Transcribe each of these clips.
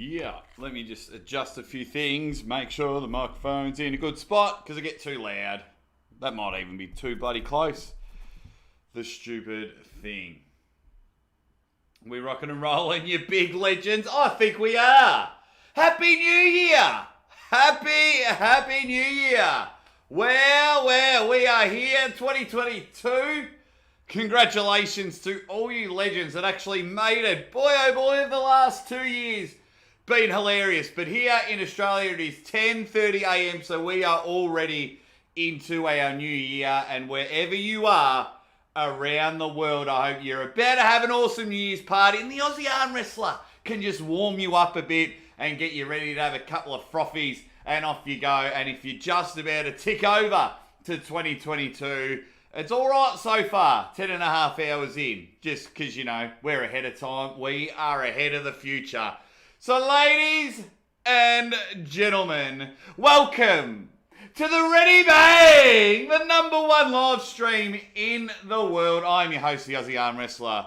Yeah, let me just adjust a few things, make sure the microphone's in a good spot, because I get too loud. That might even be too bloody close. The stupid thing. We rocking and rolling, you big legends? I think we are. Happy New Year! Happy New Year! Well, we are here, 2022. Congratulations to all you legends that actually made it. Boy, oh boy, the last 2 years been hilarious. But here in Australia, it is 10:30 a.m, so we are already into our new year. And wherever you are around the world, I hope you're about to have an awesome New Year's party. And the Aussie Armwrestler can just warm you up a bit and get you ready to have a couple of frothies and off you go. And if you're just about to tick over to 2022, it's all right so far, 10 and a half hours in, just because, you know, we're ahead of time. We are ahead of the future. So ladies and gentlemen, welcome to the Ready Bang, the #1 live stream in the world. I'm your host, the Aussie Armwrestler.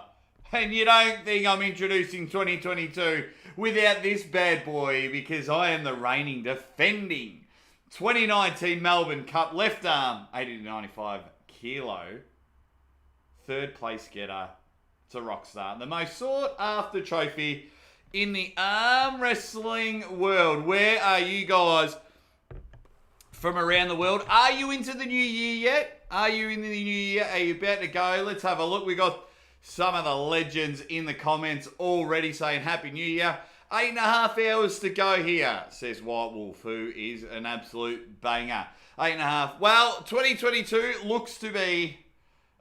And you don't think I'm introducing 2022 without this bad boy, because I am the reigning, defending 2019 Melbourne Cup left arm, 80 to 95 kilo, third place getter to Rockstar. The most sought after trophy in the arm wrestling world. Where are you guys from around the world? Are you into the new year yet? Are you in the new year? Are you about to go? Let's have a look. We got some of the legends in the comments already saying Happy New Year. 8.5 hours to go here, says White Wolf, who is an absolute banger. 8.5. Well, 2022 looks to be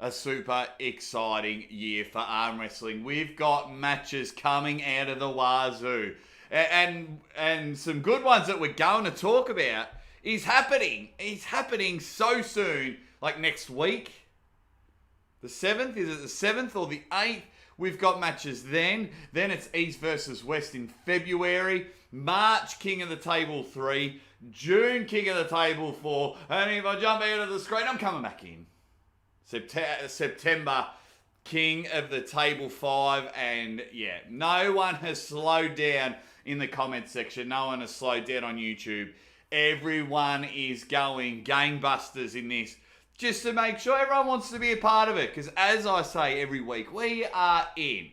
a super exciting year for arm wrestling. We've got matches coming out of the wazoo. And some good ones that we're going to talk about is happening. It's happening so soon, like next week. The 7th, is it the 7th or the 8th? We've got matches then. Then it's East versus West in February. March, King of the Table 3. June, King of the Table 4. And if I jump out of the screen, I'm coming back in. September, King of the Table 5. And yeah, no one has slowed down in the comment section. No one has slowed down on YouTube. Everyone is going gangbusters in this, just to make sure everyone wants to be a part of it. Because as I say every week, we are in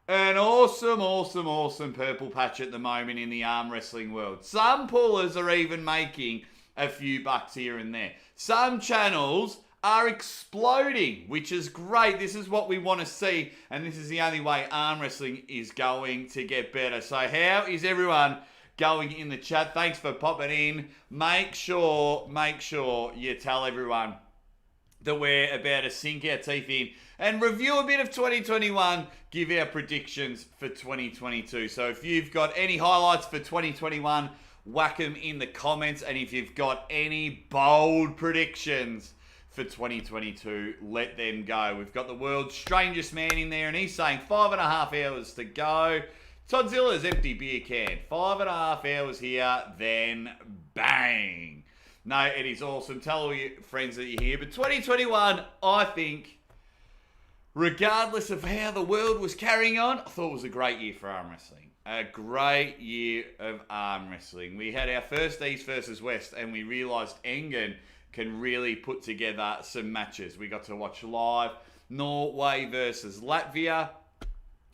an awesome purple patch at the moment in the arm wrestling world. Some pullers are even making a few bucks here and there. Some channels are exploding, which is great. This is what we want to see, and this is the only way arm wrestling is going to get better. So how is everyone going in the chat? Thanks for popping in. Make sure you tell everyone that we're about to sink our teeth in and review a bit of 2021, give our predictions for 2022. So if you've got any highlights for 2021, whack them in the comments. And if you've got any bold predictions for 2022, let them go. We've got the world's strangest man in there, and he's saying 5.5 hours to go. Toddzilla's empty beer can. 5.5 hours here, then bang. No, it is awesome. Tell all your friends that you're here. But 2021, I think, regardless of how the world was carrying on, I thought it was a great year for arm wrestling. A great year of arm wrestling. We had our first East versus West, and we realised Engen can really put together some matches. We got to watch live Norway versus Latvia.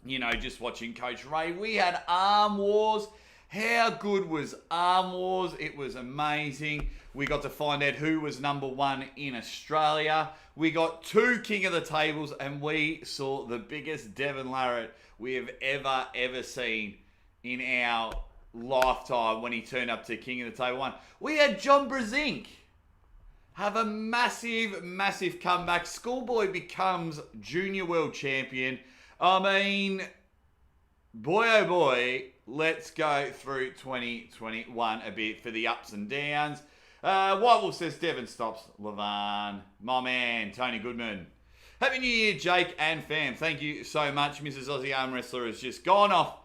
You know, just watching Coach Ray. We had Arm Wars. How good was Arm Wars? It was amazing. We got to find out who was #1 in Australia. We got 2 King of the Tables, and we saw the biggest Devon Larratt we have ever seen in our lifetime when he turned up to King of the Table 1. We had John Brezink have a massive comeback. Schoolboy becomes junior world champion. I mean, boy oh boy, let's go through 2021 a bit for the ups and downs. White Wolf says Devon stops. Levan, my man, Tony Goodman. Happy New Year, Jake and fam. Thank you so much. Mrs. Aussie Armwrestler has just gone off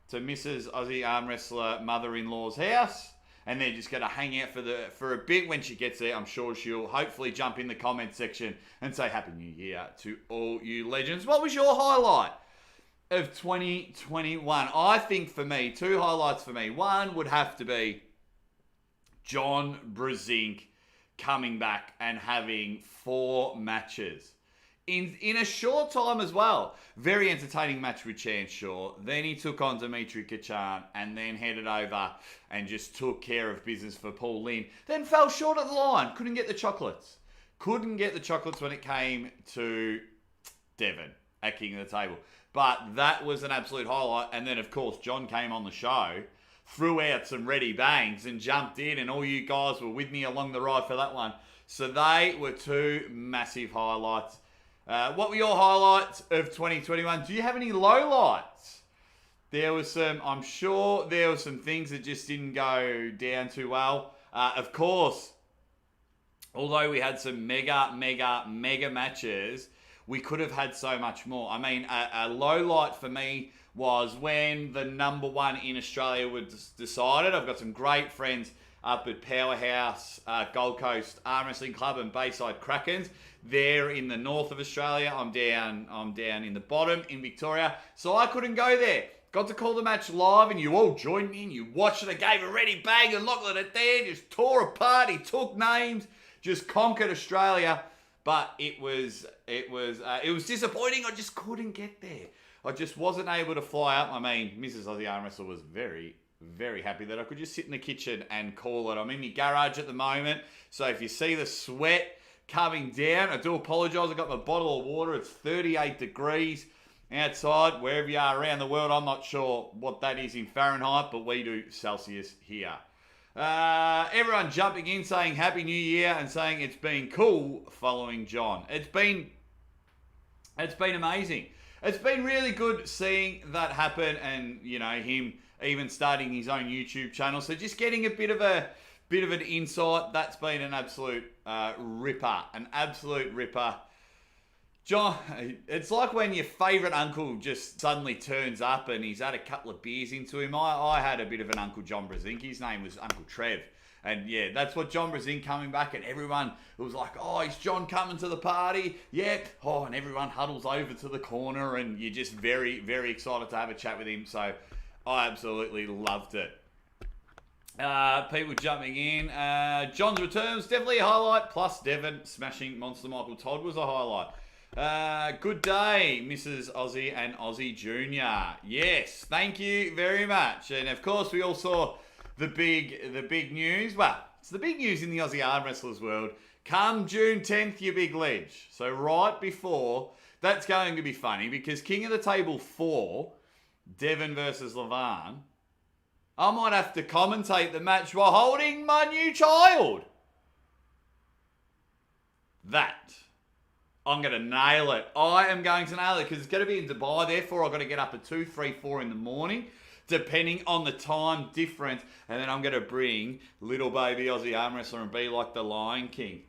to Mrs. Aussie Armwrestler mother-in-law's house, and they're just going to hang out for a bit. When she gets there, I'm sure she'll hopefully jump in the comment section and say Happy New Year to all you legends. What was your highlight of 2021. I think for me, two highlights for me. One would have to be John Bresnan coming back and having 4 matches in a short time as well. Very entertaining match with Chance Shaw. Then he took on Dimitri Kachan and then headed over and just took care of business for Paul Lynn. Then fell short at the line. Couldn't get the chocolates. Couldn't get the chocolates when it came to Devon at King of the Table. But that was an absolute highlight. And then, of course, John came on the show, threw out some ready bangs and jumped in, and all you guys were with me along the ride for that one. So they were 2 massive highlights. What were your highlights of 2021? Do you have any lowlights? There was some, I'm sure there were some things that just didn't go down too well. Of course, although we had some mega matches, we could have had so much more. I mean, a low light for me was when the number 1 in Australia was decided. I've got some great friends up at Powerhouse Gold Coast Armwrestling Club and Bayside Krakens. They're in the north of Australia. I'm down in the bottom in Victoria. So I couldn't go there. Got to call the match live and you all joined me and you watched it. I gave a ready bang and Lachlan at there. Just tore apart. He took names. Just conquered Australia. But it was disappointing. I just couldn't get there. I just wasn't able to fly up. I mean, Mrs. Aussie Armwrestler was very happy that I could just sit in the kitchen and call it. I'm in my garage at the moment. So if you see the sweat coming down, I do apologise. I got my bottle of water. It's 38 degrees outside. Wherever you are around the world, I'm not sure what that is in Fahrenheit, but we do Celsius here. Everyone jumping in saying Happy New Year and saying it's been cool following John. It's been amazing. It's been really good seeing that happen and, you know, him even starting his own YouTube channel. So just getting a bit of an insight. That's been an absolute ripper. An absolute ripper. John, it's like when your favourite uncle just suddenly turns up and he's had a couple of beers into him. I had a bit of an Uncle John Bresnan. His name was Uncle Trev. And yeah, that's what John Bresnan coming back and everyone was like, oh, is John coming to the party? Yeah. Oh, and everyone huddles over to the corner and you're just very excited to have a chat with him. So I absolutely loved it. People jumping in. John's return was definitely a highlight. Plus Devon smashing Monster Michael Todd was a highlight. Good day, Mrs. Aussie and Aussie Junior. Yes, thank you very much. And of course, we all saw the big news. Well, it's the big news in the Aussie Armwrestlers world. Come June 10th, you big ledge. So right before, that's going to be funny because King of the Table 4, Devon versus Levan, I might have to commentate the match while holding my new child. That. I'm going to nail it. I am going to nail it because it's going to be in Dubai. Therefore, I've got to get up at 2, 3, 4 in the morning, depending on the time difference. And then I'm going to bring little baby Aussie Armwrestler and be like the Lion King.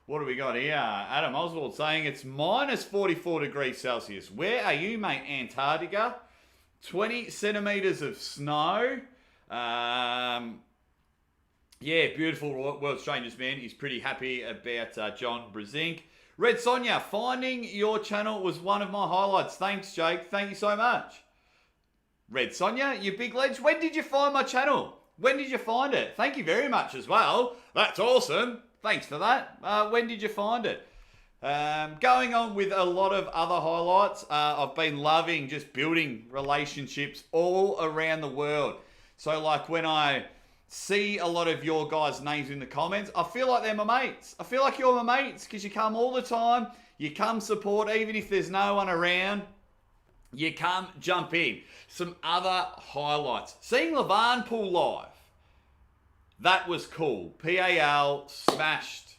What do we got here? Adam Oswald saying it's minus 44 degrees Celsius. Where are you, mate? Antarctica. 20 centimetres of snow. Yeah, beautiful World Strangers, man. He's pretty happy about John Bresnan. Red Sonia, finding your channel was one of my highlights. Thanks, Jake. Thank you so much. Red Sonia, you big ledge. When did you find my channel? When did you find it? Thank you very much as well. That's awesome. Thanks for that. When did you find it? Going on with a lot of other highlights. I've been loving just building relationships all around the world. So like when I see a lot of your guys' names in the comments, I feel like they're my mates. I feel like you're my mates because you come all the time. You come support even if there's no one around. You come jump in. Some other highlights. Seeing Levan pull live. That was cool. PAL smashed,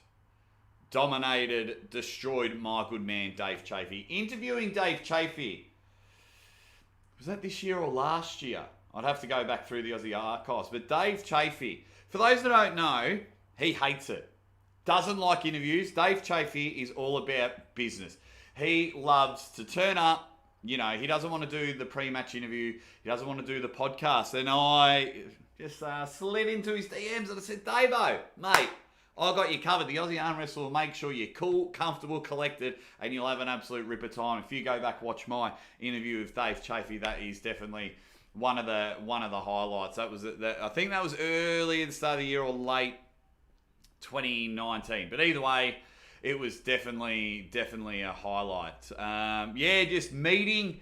dominated, destroyed my good man Dave Chaffee. Interviewing Dave Chaffee. Was that this year or last year? I'd have to go back through the Aussie archives. But Dave Chaffee, for those that don't know, he hates it. Doesn't like interviews. Dave Chaffee is all about business. He loves to turn up. You know, he doesn't want to do the pre-match interview. He doesn't want to do the podcast. And I just slid into his DMs and I said, Davo, mate, I got you covered. The Aussie Armwrestler will make sure you're cool, comfortable, collected, and you'll have an absolute ripper time. If you go back watch my interview with Dave Chafee, that is definitely one of the highlights. That was I think that was early at the start of the year or late 2019. But either way, it was definitely a highlight. Just meeting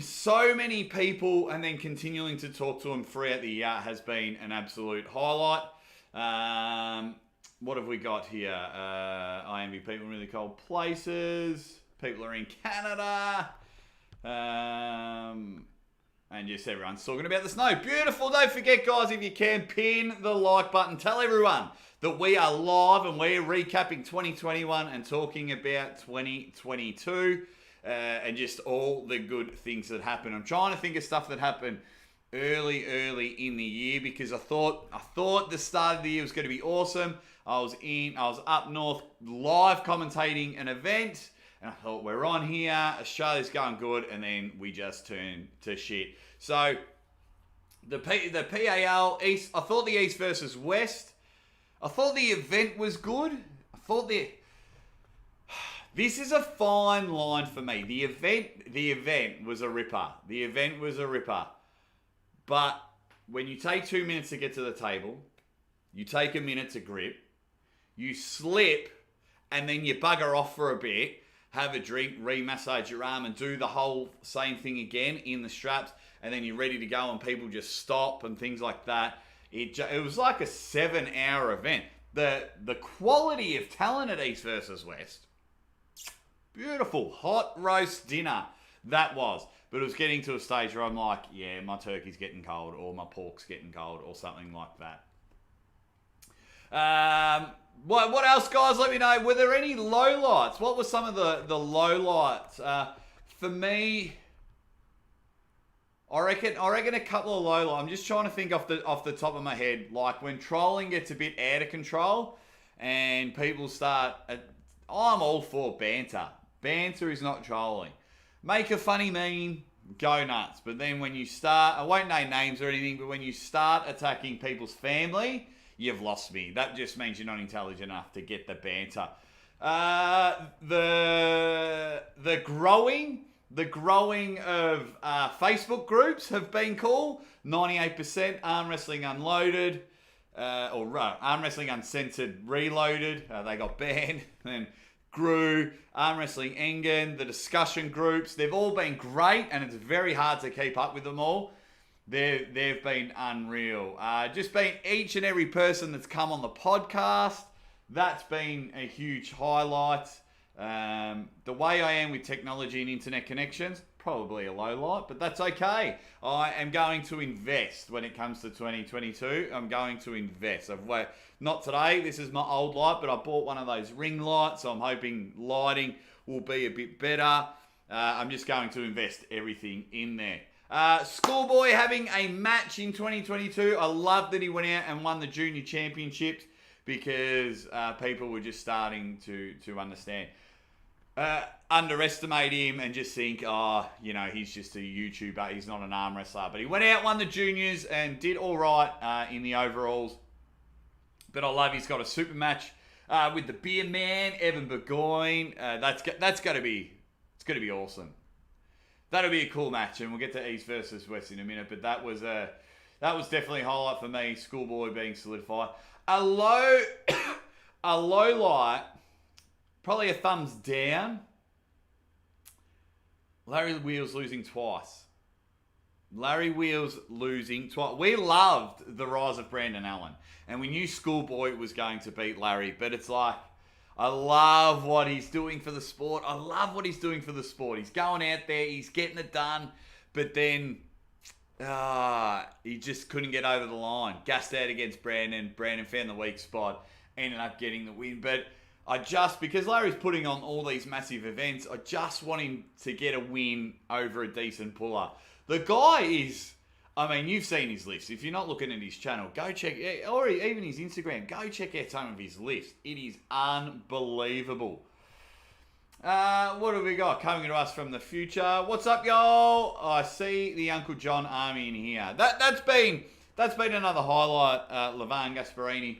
so many people and then continuing to talk to them throughout the year has been an absolute highlight. What have we got here? I envy people in really cold places. People are in Canada. And just everyone's talking about the snow. Beautiful. Don't forget, guys, if you can, pin the like button. Tell everyone that we are live and we're recapping 2021 and talking about 2022 and just all the good things that happened. I'm trying to think of stuff that happened early in the year because I thought the start of the year was going to be awesome. I was up north live commentating an event. And I thought, we're on here, Australia's going good, and then we just turned to shit. So, the PAL East, I thought the East versus West, I thought the event was good. This is a fine line for me. The event was a ripper. But when you take 2 minutes to get to the table, you take a minute to grip, you slip, and then you bugger off for a bit, have a drink, re-massage your arm, and do the whole same thing again in the straps, and then you're ready to go, and people just stop and things like that. It was like a 7-hour event. The quality of talent at East versus West, beautiful hot roast dinner that was. But it was getting to a stage where I'm like, yeah, my turkey's getting cold, or my pork's getting cold, or something like that. What else, guys? Let me know. Were there any lowlights? What were some of the lowlights? For me, I reckon a couple of lowlights. I'm just trying to think off the top of my head. Like when trolling gets a bit out of control and people start... I'm all for banter. Banter is not trolling. Make a funny meme, go nuts. But then when you start... I won't name names or anything, but when you start attacking people's family... You've lost me. That just means you're not intelligent enough to get the banter. The growing of Facebook groups have been cool. 98% Armwrestling Unloaded, or Armwrestling Uncensored Reloaded. They got banned. Then grew. Armwrestling Engen. The discussion groups. They've all been great, and it's very hard to keep up with them all. They've been unreal. Just been each and every person that's come on the podcast. That's been a huge highlight. The way I am with technology and internet connections, probably a low light, but that's okay. I am going to invest when it comes to 2022. I'm going to invest. Not today. This is my old light, but I bought one of those ring lights, so I'm hoping lighting will be a bit better. I'm just going to invest everything in there. Schoolboy having a match in 2022. I love that he went out and won the junior championships because people were just starting to understand. Underestimate him and just think, he's just a YouTuber. He's not an arm wrestler. But he went out, won the juniors and did all right in the overalls. But I love he's got a super match with the Beer Man, Evan Burgoyne. That's going to be awesome. That'll be a cool match, and we'll get to East versus West in a minute. But that was definitely a highlight for me. Schoolboy being solidified. A low light, probably a thumbs down. Larry Wheels losing twice. We loved the rise of Brandon Allen, and we knew Schoolboy was going to beat Larry. But it's like, I love what he's doing for the sport. He's going out there, he's getting it done, but then he just couldn't get over the line. Gassed out against Brandon. Brandon found the weak spot, ended up getting the win. But because Larry's putting on all these massive events, I just want him to get a win over a decent puller. The guy is... you've seen his list. If you're not looking at his channel, go check, or even his Instagram, go check out some of his list. It is unbelievable. What have we got coming to us from the future? What's up, y'all? I see the Uncle John Army in here. That's been another highlight. Levan Gasparini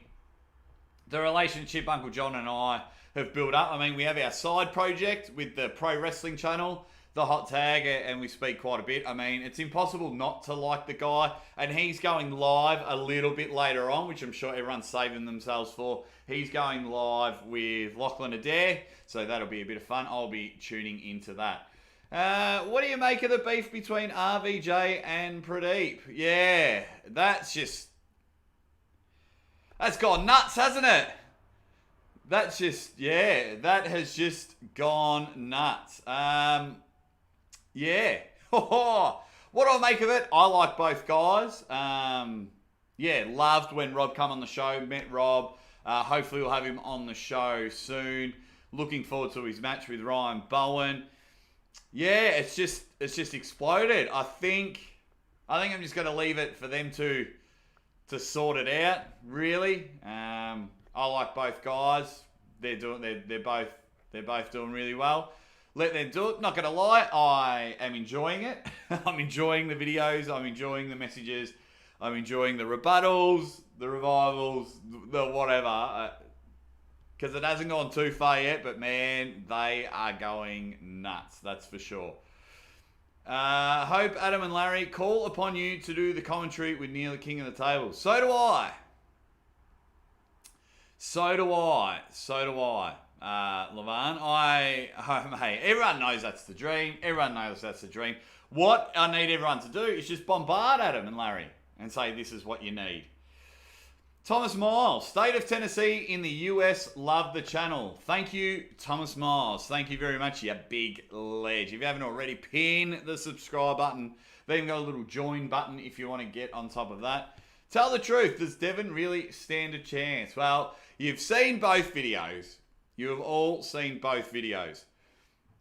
the relationship Uncle John and I have built up. I mean, we have our side project with the pro wrestling channel, the Hot Tag, and we speak quite a bit. I mean, it's impossible not to like the guy, and he's going live a little bit later on, which I'm sure everyone's saving themselves for. He's going live with Lachlan Adair, so that'll be a bit of fun. I'll be tuning into that. What do you make of the beef between RVJ and Pradeep? Yeah, that's gone nuts, hasn't it? That has just gone nuts. Yeah. What do I make of it? I like both guys. Loved when Rob come on the show. Met Rob. Hopefully we'll have him on the show soon. Looking forward to his match with Ryan Bowen. Yeah, it's just exploded. I think I'm just going to leave it for them to sort it out. Really, I like both guys. They're both doing really well. Let them do it. Not going to lie, I am enjoying it. I'm enjoying the videos. I'm enjoying the messages. I'm enjoying the rebuttals, the revivals, the whatever. Because it hasn't gone too far yet, but man, they are going nuts. That's for sure. Hope Adam and Larry call upon you to do the commentary with Neil, the king of the table. So do I. Levan, hey, everyone knows that's the dream. What I need everyone to do is just bombard Adam and Larry and say this is what you need. Thomas Miles, State of Tennessee in the US, love the channel. Thank you, Thomas Miles. Thank you very much, you big ledge. If you haven't already, pin the subscribe button. They've even got a little join button if you want to get on top of that. Tell the truth, does Devon really stand a chance? Well, you've seen both videos. You have all seen both videos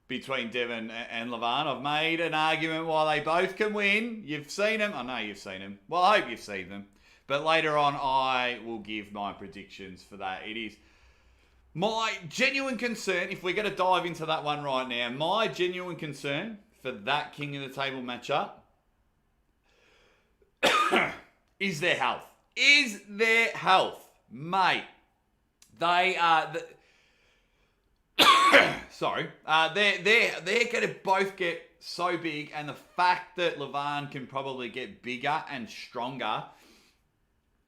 between Devon and Levan. I've made an argument why they both can win. You've seen them. I know you've seen them. Well, I hope you've seen them. But later on, I will give my predictions for that. It is my genuine concern, if we're going to dive into that one right now, my genuine concern for that King of the Table matchup is their health. Mate. They are... Sorry. They're going to both get so big, and the fact that Levan can probably get bigger and stronger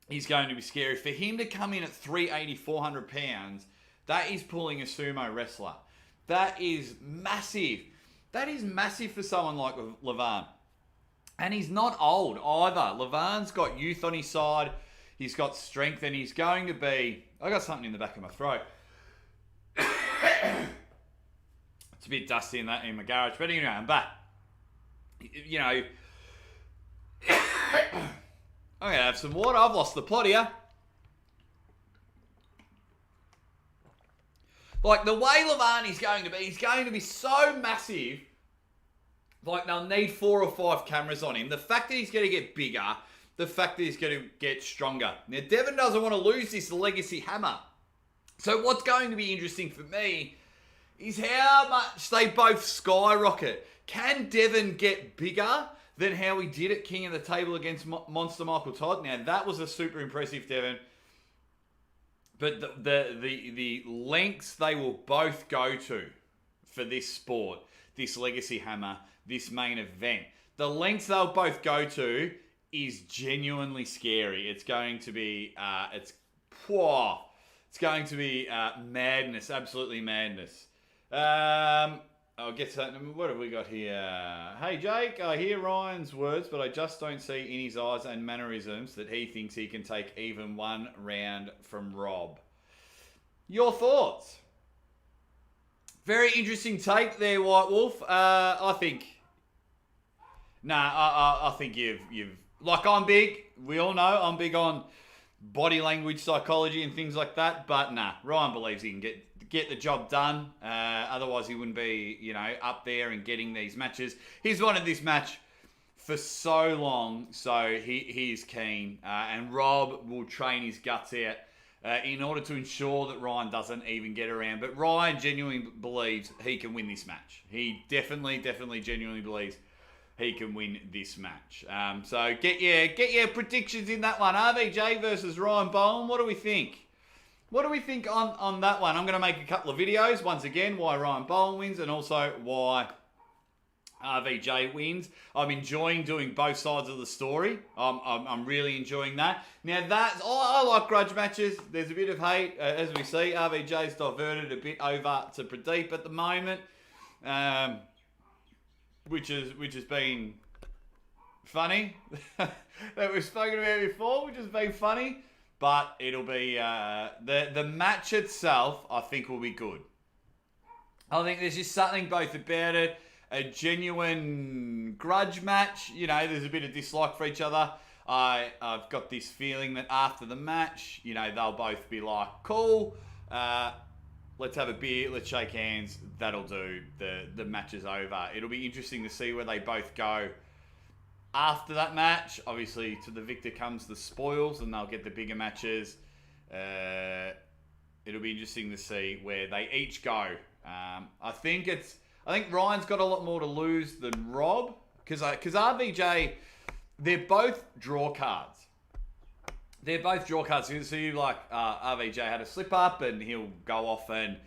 is going to be scary. For him to come in at 380, 400 pounds, that is pulling a sumo wrestler. That is massive. That is massive for someone like Levan. And he's not old either. Levan's got youth on his side. He's got strength, and he's going to be... I got something in the back of my throat. It's a bit dusty in my garage, but anyway, I'm back. You know, I'm going to have some water. I've lost the plot here. Like, the way Levan is going to be, he's going to be so massive, like, they'll need 4 or 5 cameras on him. The fact that he's going to get bigger, the fact that he's going to get stronger. Now, Devon doesn't want to lose this legacy hammer. So what's going to be interesting for me is how much they both skyrocket. Can Devon get bigger than how he did at King of the Table against Monster Michael Todd? Now, that was a super impressive Devon. But the lengths they will both go to for this sport, this legacy hammer, this main event, the lengths they'll both go to is genuinely scary. It's going to be, it's going to be madness, absolutely madness. I'll get to that. What have we got here? Hey, Jake, I hear Ryan's words, but I just don't see in his eyes and mannerisms that he thinks he can take even one round from Rob. Your thoughts? Very interesting take there, White Wolf. I think you've like, I'm big. We all know I'm big on body language, psychology, and things like that. But Ryan believes he can get the job done. Otherwise, he wouldn't be, up there and getting these matches. He's wanted this match for so long, so he's keen. And Rob will train his guts out in order to ensure that Ryan doesn't even get around. But Ryan genuinely believes he can win this match. He definitely genuinely believes he can win this match. So get your predictions in that one. RVJ versus Ryan Bowen. What do we think? What do we think on that one? I'm going to make a couple of videos. Once again, why Ryan Bowen wins and also why RVJ wins. I'm enjoying doing both sides of the story. I'm really enjoying that. Now, I like grudge matches. There's a bit of hate. As we see, RVJ's diverted a bit over to Pradeep at the moment, which has been funny. That we've spoken about before, which has been funny. But it'll be, the match itself, I think, will be good. I think there's just something both about it. A genuine grudge match. You know, there's a bit of dislike for each other. I've got this feeling that after the match, you know, they'll both be like, cool, let's have a beer, let's shake hands. That'll do. The match is over. It'll be interesting to see where they both go after that match. Obviously, to the victor comes the spoils, and they'll get the bigger matches. It'll be interesting to see where they each go. I think Ryan's got a lot more to lose than Rob, because RVJ, they're both draw cards. They're both draw cards. So you like RVJ had a slip up, and he'll go off, and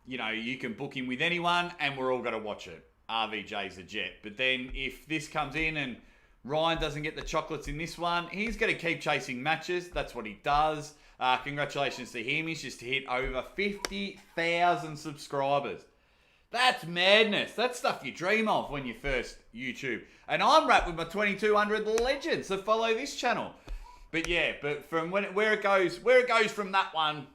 you know you can book him with anyone, and we're all going to watch it. RVJ's a jet. But then if this comes in and Ryan doesn't get the chocolates in this one, he's going to keep chasing matches. That's what he does. Congratulations to him. He's just hit over 50,000 subscribers. That's madness. That's stuff you dream of when you first YouTube. And I'm wrapped with my 2,200 legends that follow this channel. But yeah, from where it goes from that one,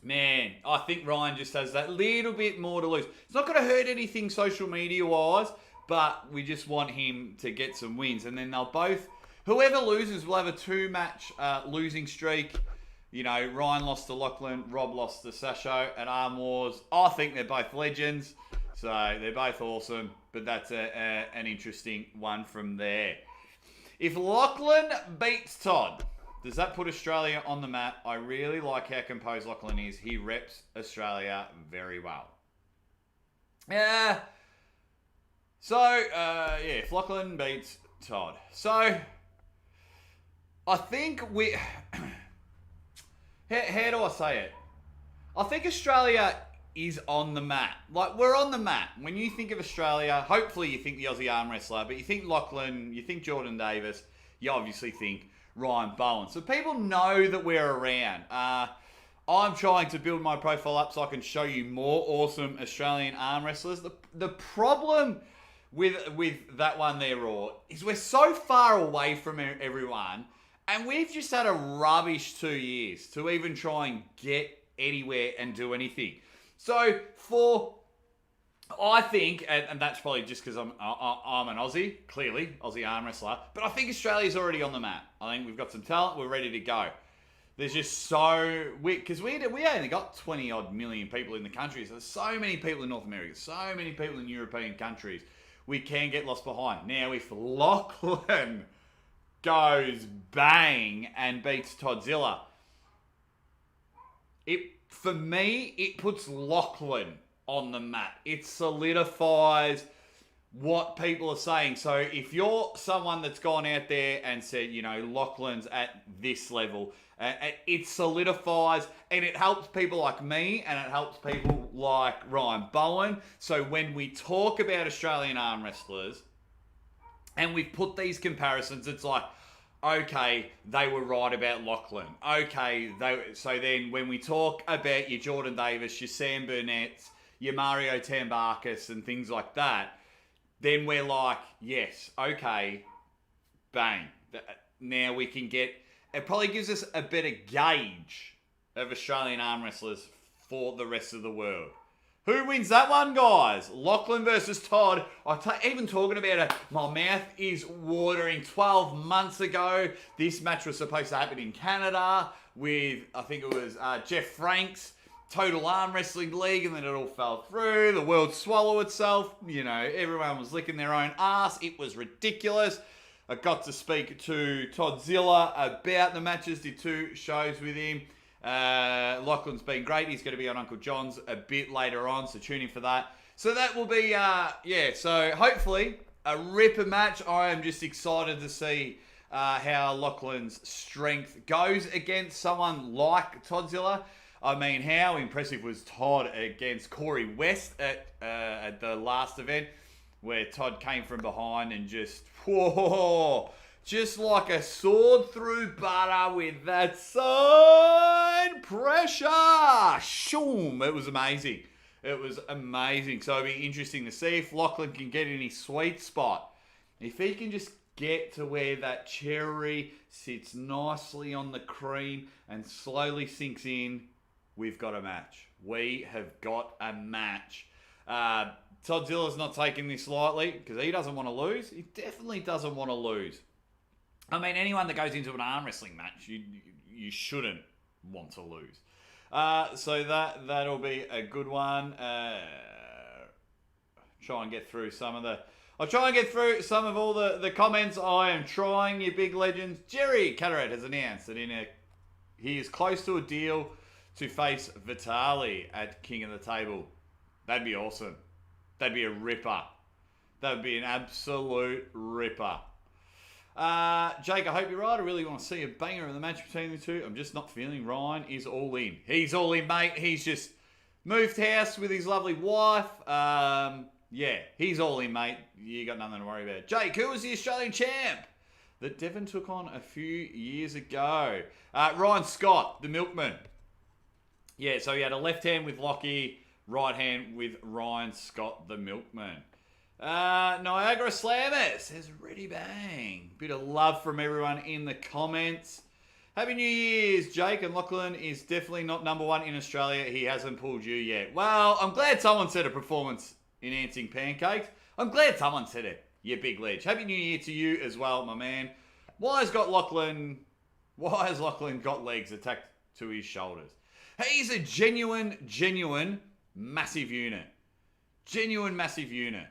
man, I think Ryan just has that little bit more to lose. It's not going to hurt anything social media wise, but we just want him to get some wins. And then they'll both, whoever loses will have a 2-match losing streak. You know, Ryan lost to Lachlan, Rob lost to Sasho at Arm Wars. I think they're both legends, so they're both awesome. But that's an interesting one from there. If Lachlan beats Todd, does that put Australia on the map? I really like how composed Lachlan is. He reps Australia very well. Yeah. So, if Lachlan beats Todd. So, I think we... How do I say it? I think Australia is on the map. Like, we're on the map. When you think of Australia, hopefully you think the Aussie Armwrestler, but you think Lachlan, you think Jordan Davis, you obviously think Ryan Bowen. So people know that we're around. I'm trying to build my profile up so I can show you more awesome Australian arm wrestlers. The problem with that one there, Raw, is we're so far away from everyone, and we've just had a rubbish 2 years to even try and get anywhere and do anything. So I think, and that's probably just because I'm an Aussie, clearly, Aussie arm wrestler, but I think Australia's already on the map. I think we've got some talent, we're ready to go. There's just because we only got 20-odd million people in the country, so there's so many people in North America, so many people in European countries, we can get lost behind. Now, if Lachlan goes bang and beats Toddzilla, for me, it puts Lachlan on the map. It solidifies what people are saying. So if you're someone that's gone out there and said, you know, Lachlan's at this level, it solidifies, and it helps people like me, and it helps people like Ryan Bowen. So when we talk about Australian arm wrestlers, and we've put these comparisons, it's like, okay, they were right about Lachlan. Okay, so then when we talk about your Jordan Davis, your Sam Burnett's, your Mario Tambakis and things like that, then we're like, yes, okay, bang. Now we can get, it probably gives us a better gauge of Australian arm wrestlers for the rest of the world. Who wins that one, guys? Lachlan versus Todd. Even talking about it, my mouth is watering. 12 months ago, this match was supposed to happen in Canada with, I think it was Jeff Frank's Total Arm Wrestling League, and then it all fell through. The world swallowed itself. You know, everyone was licking their own ass. It was ridiculous. I got to speak to Toddzilla about the matches, did 2 shows with him. Lachlan's been great. He's going to be on Uncle John's a bit later on, so tune in for that. So that will be, so hopefully a ripper match. I am just excited to see how Lachlan's strength goes against someone like Toddzilla. I mean, how impressive was Todd against Corey West at the last event, where Todd came from behind and just, whoa, just like a sword through butter with that side pressure. Shoom. It was amazing. It was amazing. So it'll be interesting to see if Lachlan can get in his sweet spot. If he can just get to where that cherry sits nicely on the cream and slowly sinks in, we've got a match. We have got a match. Toddzilla's not taking this lightly because he doesn't want to lose. He definitely doesn't want to lose. I mean, anyone that goes into an arm wrestling match, you shouldn't want to lose. So that'll be a good one. Try and get through some of the... I'll try and get through some of all the comments. I am trying, you big legends. Jerry Cataract has announced that he is close to a deal to face Vitali at King of the Table. That'd be awesome. That'd be a ripper. That would be an absolute ripper. Jake, I hope you're right. I really want to see a banger of the match between the two. I'm just not feeling Ryan is all in. He's all in, mate. He's just moved house with his lovely wife. Yeah, he's all in, mate. You got nothing to worry about. Jake, who was the Australian champ that Devon took on a few years ago? Ryan Scott, the milkman. Yeah, so he had a left hand with Lockie, right hand with Ryan Scott, the milkman. Niagara Slammer says, ready bang. Bit of love from everyone in the comments. Happy New Year's, Jake. And Lachlan is definitely not number one in Australia. He hasn't pulled you yet. Well, I'm glad someone said a performance-enhancing pancakes. I'm glad someone said it, you big ledge. Happy New Year to you as well, my man. Why has Lachlan got legs attached to his shoulders? He's a genuine massive unit. Genuine massive unit.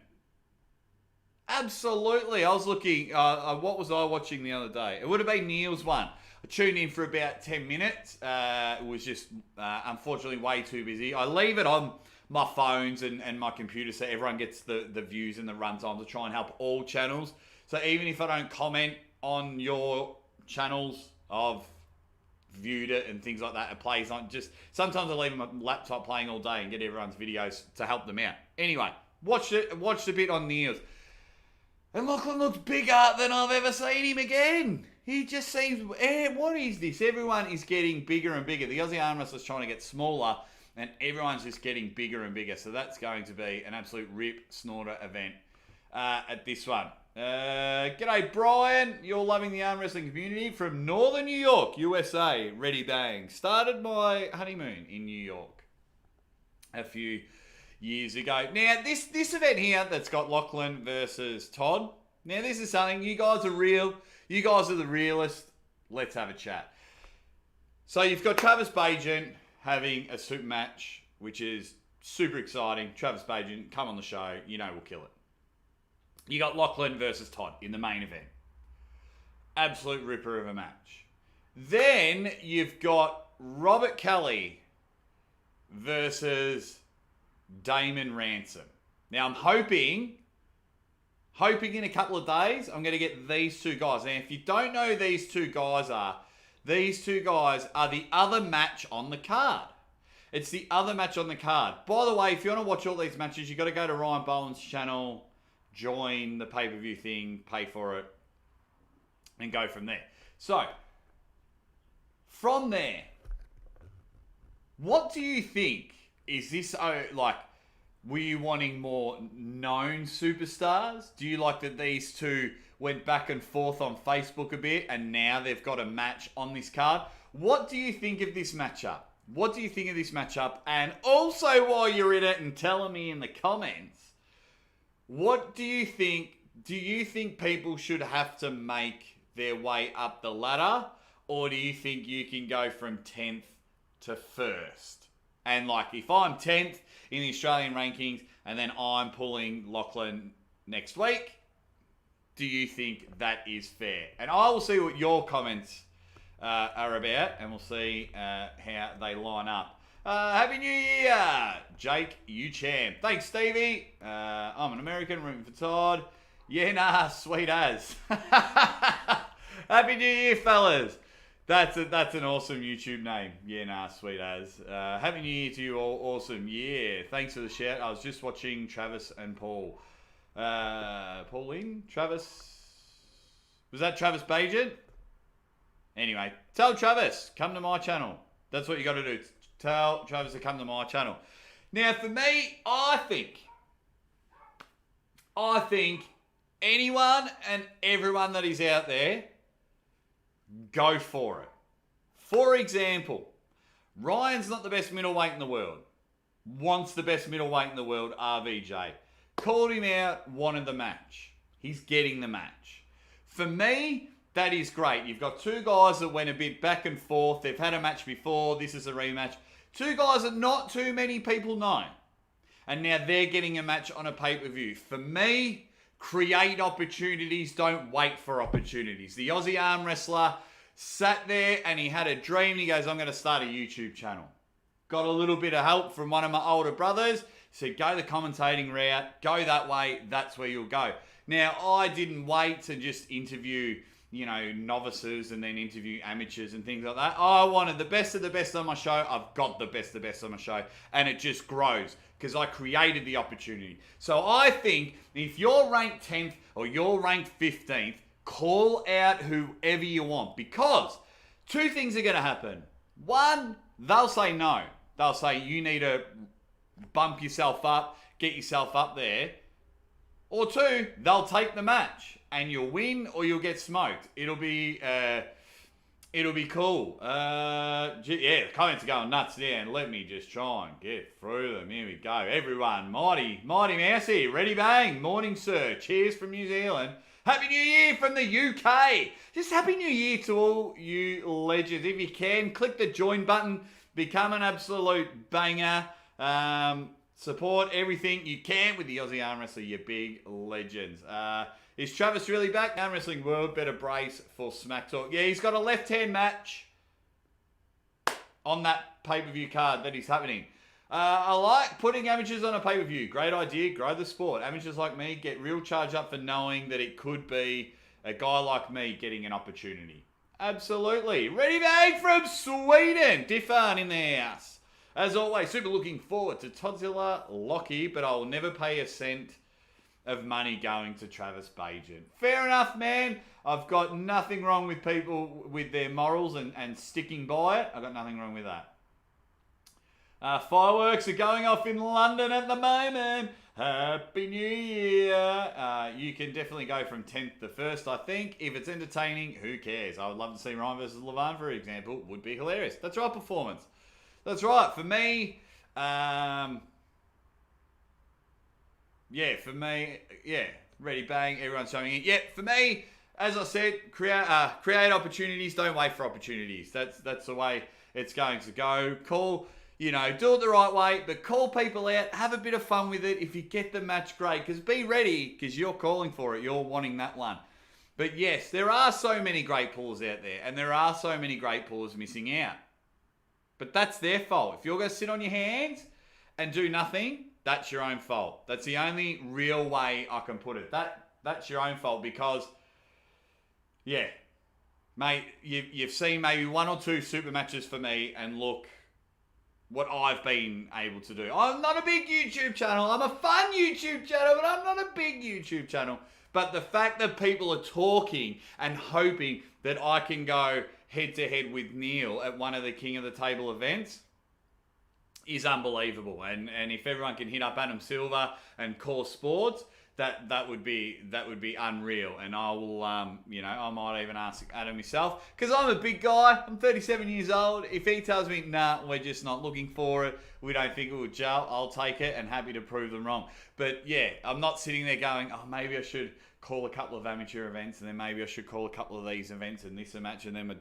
Absolutely. I was looking, what was I watching the other day? It would have been Neil's one. I tuned in for about 10 minutes. It was just, unfortunately, way too busy. I leave it on my phones and my computer so everyone gets the views and the runtime to try and help all channels. So even if I don't comment on your channels, I've viewed it and things like that. It plays on just... Sometimes I leave my laptop playing all day and get everyone's videos to help them out. Anyway, watched a bit on Neil's. And Lachlan looks bigger than I've ever seen him again. He just seems... what is this? Everyone is getting bigger and bigger. The Aussie Armwrestler's trying to get smaller and everyone's just getting bigger and bigger. So that's going to be an absolute rip snorter event at this one. G'day, Brian. You're loving the arm wrestling community from Northern New York, USA. Ready bang. Started my honeymoon in New York a few years ago. Now, this event here that's got Lachlan versus Todd. Now, this is something, you guys are real. You guys are the realest. Let's have a chat. So, you've got Travis Bajan having a super match, which is super exciting. Travis Bajan, come on the show. You know we'll kill it. You got Lachlan versus Todd in the main event. Absolute ripper of a match. Then you've got Robert Kelly versus Damon Ransom. Now I'm hoping in a couple of days, I'm going to get these two guys. Now if you don't know who these two guys are the other match on the card. It's the other match on the card. By the way, if you want to watch all these matches, you've got to go to Ryan Bowen's channel, join the pay-per-view thing, pay for it, and go from there. So, from there, what do you think? Is this, were you wanting more known superstars? Do you like that these two went back and forth on Facebook a bit, and now they've got a match on this card? What do you think of this matchup? What do you think of this matchup? And also, while you're in it and telling me in the comments, what do you think? Do you think people should have to make their way up the ladder? Or do you think you can go from 10th to 1st? And if I'm 10th in the Australian rankings and then I'm pulling Lachlan next week, do you think that is fair? And I will see what your comments are about and we'll see how they line up. Happy New Year, Jake, you champ. Thanks, Stevie. I'm an American rooting for Todd. Yeah, nah, sweet as. Happy New Year, fellas. That's an awesome YouTube name. Yeah, nah, sweet as. Happy New Year to you all. Awesome. Yeah, thanks for the shout. I was just watching Travis and Paul. Pauline? Travis? Was that Travis Bajan? Anyway, tell Travis, come to my channel. That's what you got to do. Tell Travis to come to my channel. Now, for me, I think anyone and everyone that is out there, go for it. For example, Ryan's not the best middleweight in the world. Wants the best middleweight in the world, RVJ. Called him out, wanted the match. He's getting the match. For me, that is great. You've got two guys that went a bit back and forth. They've had a match before. This is a rematch. Two guys that not too many people know. And now they're getting a match on a pay-per-view. For me, create opportunities. Don't wait for opportunities. The Aussie Armwrestler sat there and he had a dream. He goes, I'm going to start a YouTube channel. Got a little bit of help from one of my older brothers. Said, go the commentating route. Go that way. That's where you'll go. Now, I didn't wait to just interview, you know, novices and then interview amateurs and things like that. I wanted the best of the best on my show. I've got the best of the best on my show. And it just grows because I created the opportunity. So I think if you're ranked 10th or you're ranked 15th, call out whoever you want, because two things are going to happen. One, they'll say no. They'll say you need to bump yourself up, get yourself up there. Or two, they'll take the match and you'll win or you'll get smoked. It'll be cool. Yeah, the comments are going nuts there, and let me just try and get through them. Here we go. Everyone, Mighty Mouse here. Ready, bang. Morning, sir. Cheers from New Zealand. Happy New Year from the UK. Just Happy New Year to all you legends. If you can, click the join button. Become an absolute banger. Support everything you can with the Aussie Armwrestler, you big legends. Is Travis really back? Arm Wrestling World, better brace for Smack Talk. Yeah, he's got a left-hand match on that pay-per-view card that is happening. I like putting amateurs on a pay-per-view. Great idea, grow the sport. Amateurs like me get real charged up for knowing that it could be a guy like me getting an opportunity. Absolutely. Ready bag from Sweden. Diffan in the house. As always, super looking forward to Todzilla Lockie, but I will never pay a cent of money going to Travis Bajan. Fair enough, man. I've got nothing wrong with people with their morals and sticking by it. I've got nothing wrong with that. Fireworks are going off in London at the moment. Happy New Year. You can definitely go from 10th to 1st, I think. If it's entertaining, who cares? I would love to see Ryan versus Levine, for example. Would be hilarious. That's right, performance. That's right. For me, ready, bang, everyone's showing it. Yeah, for me, as I said, create opportunities. Don't wait for opportunities. That's the way it's going to go. Cool. You know, do it the right way, but call people out. Have a bit of fun with it. If you get the match, great. Because be ready, because you're calling for it. You're wanting that one. But yes, there are so many great pulls out there, and there are so many great pulls missing out. But that's their fault. If you're going to sit on your hands and do nothing, that's your own fault. That's the only real way I can put it. That's your own fault because, yeah, mate, you've seen maybe one or two super matches for me, and look what I've been able to do. I'm not a big YouTube channel. I'm a fun YouTube channel, but I'm not a big YouTube channel. But the fact that people are talking and hoping that I can go head-to-head with Neil at one of the King of the Table events is unbelievable. And if everyone can hit up Adam Silver and Core Sports, that would be unreal. And I will, I might even ask Adam myself, because I'm a big guy. I'm 37 years old. If he tells me, nah, we're just not looking for it, we don't think it would gel, I'll take it and happy to prove them wrong. But yeah, I'm not sitting there going, oh, maybe I should call a couple of amateur events, and then maybe I should call a couple of these events and this a match, and then my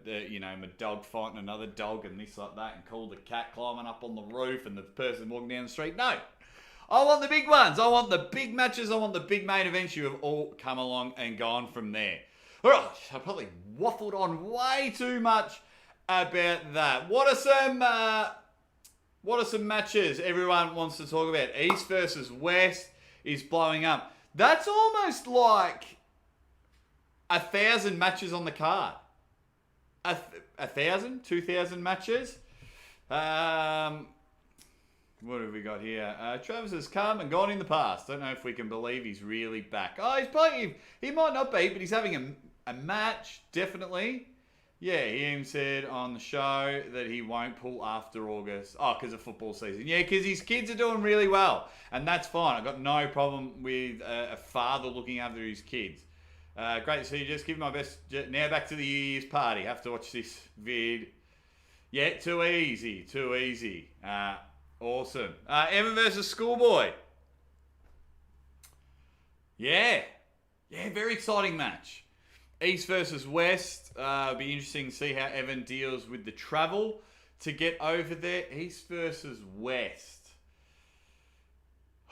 dog fighting another dog and this like that, and call the cat climbing up on the roof and the person walking down the street. No. I want the big ones. I want the big matches. I want the big main events. You have all come along and gone from there. All right, I probably waffled on way too much about that. What are some matches everyone wants to talk about? East versus West is blowing up. That's almost like 1,000 matches on the card. 1,000, 2,000 matches. What have we got here? Travis has come and gone in the past. Don't know if we can believe he's really back. Oh, he's playing. He might not be, but he's having a match, definitely. Yeah, he even said on the show that he won't pull after August. Oh, because of football season. Yeah, because his kids are doing really well. And that's fine. I've got no problem with a father looking after his kids. Great to see you. Just give my best. Now back to the New Year's party. Have to watch this vid. Yeah, too easy. Too easy. Awesome. Evan versus Schoolboy. Yeah. Yeah, very exciting match. East versus West. Be interesting to see how Evan deals with the travel to get over there. East versus West.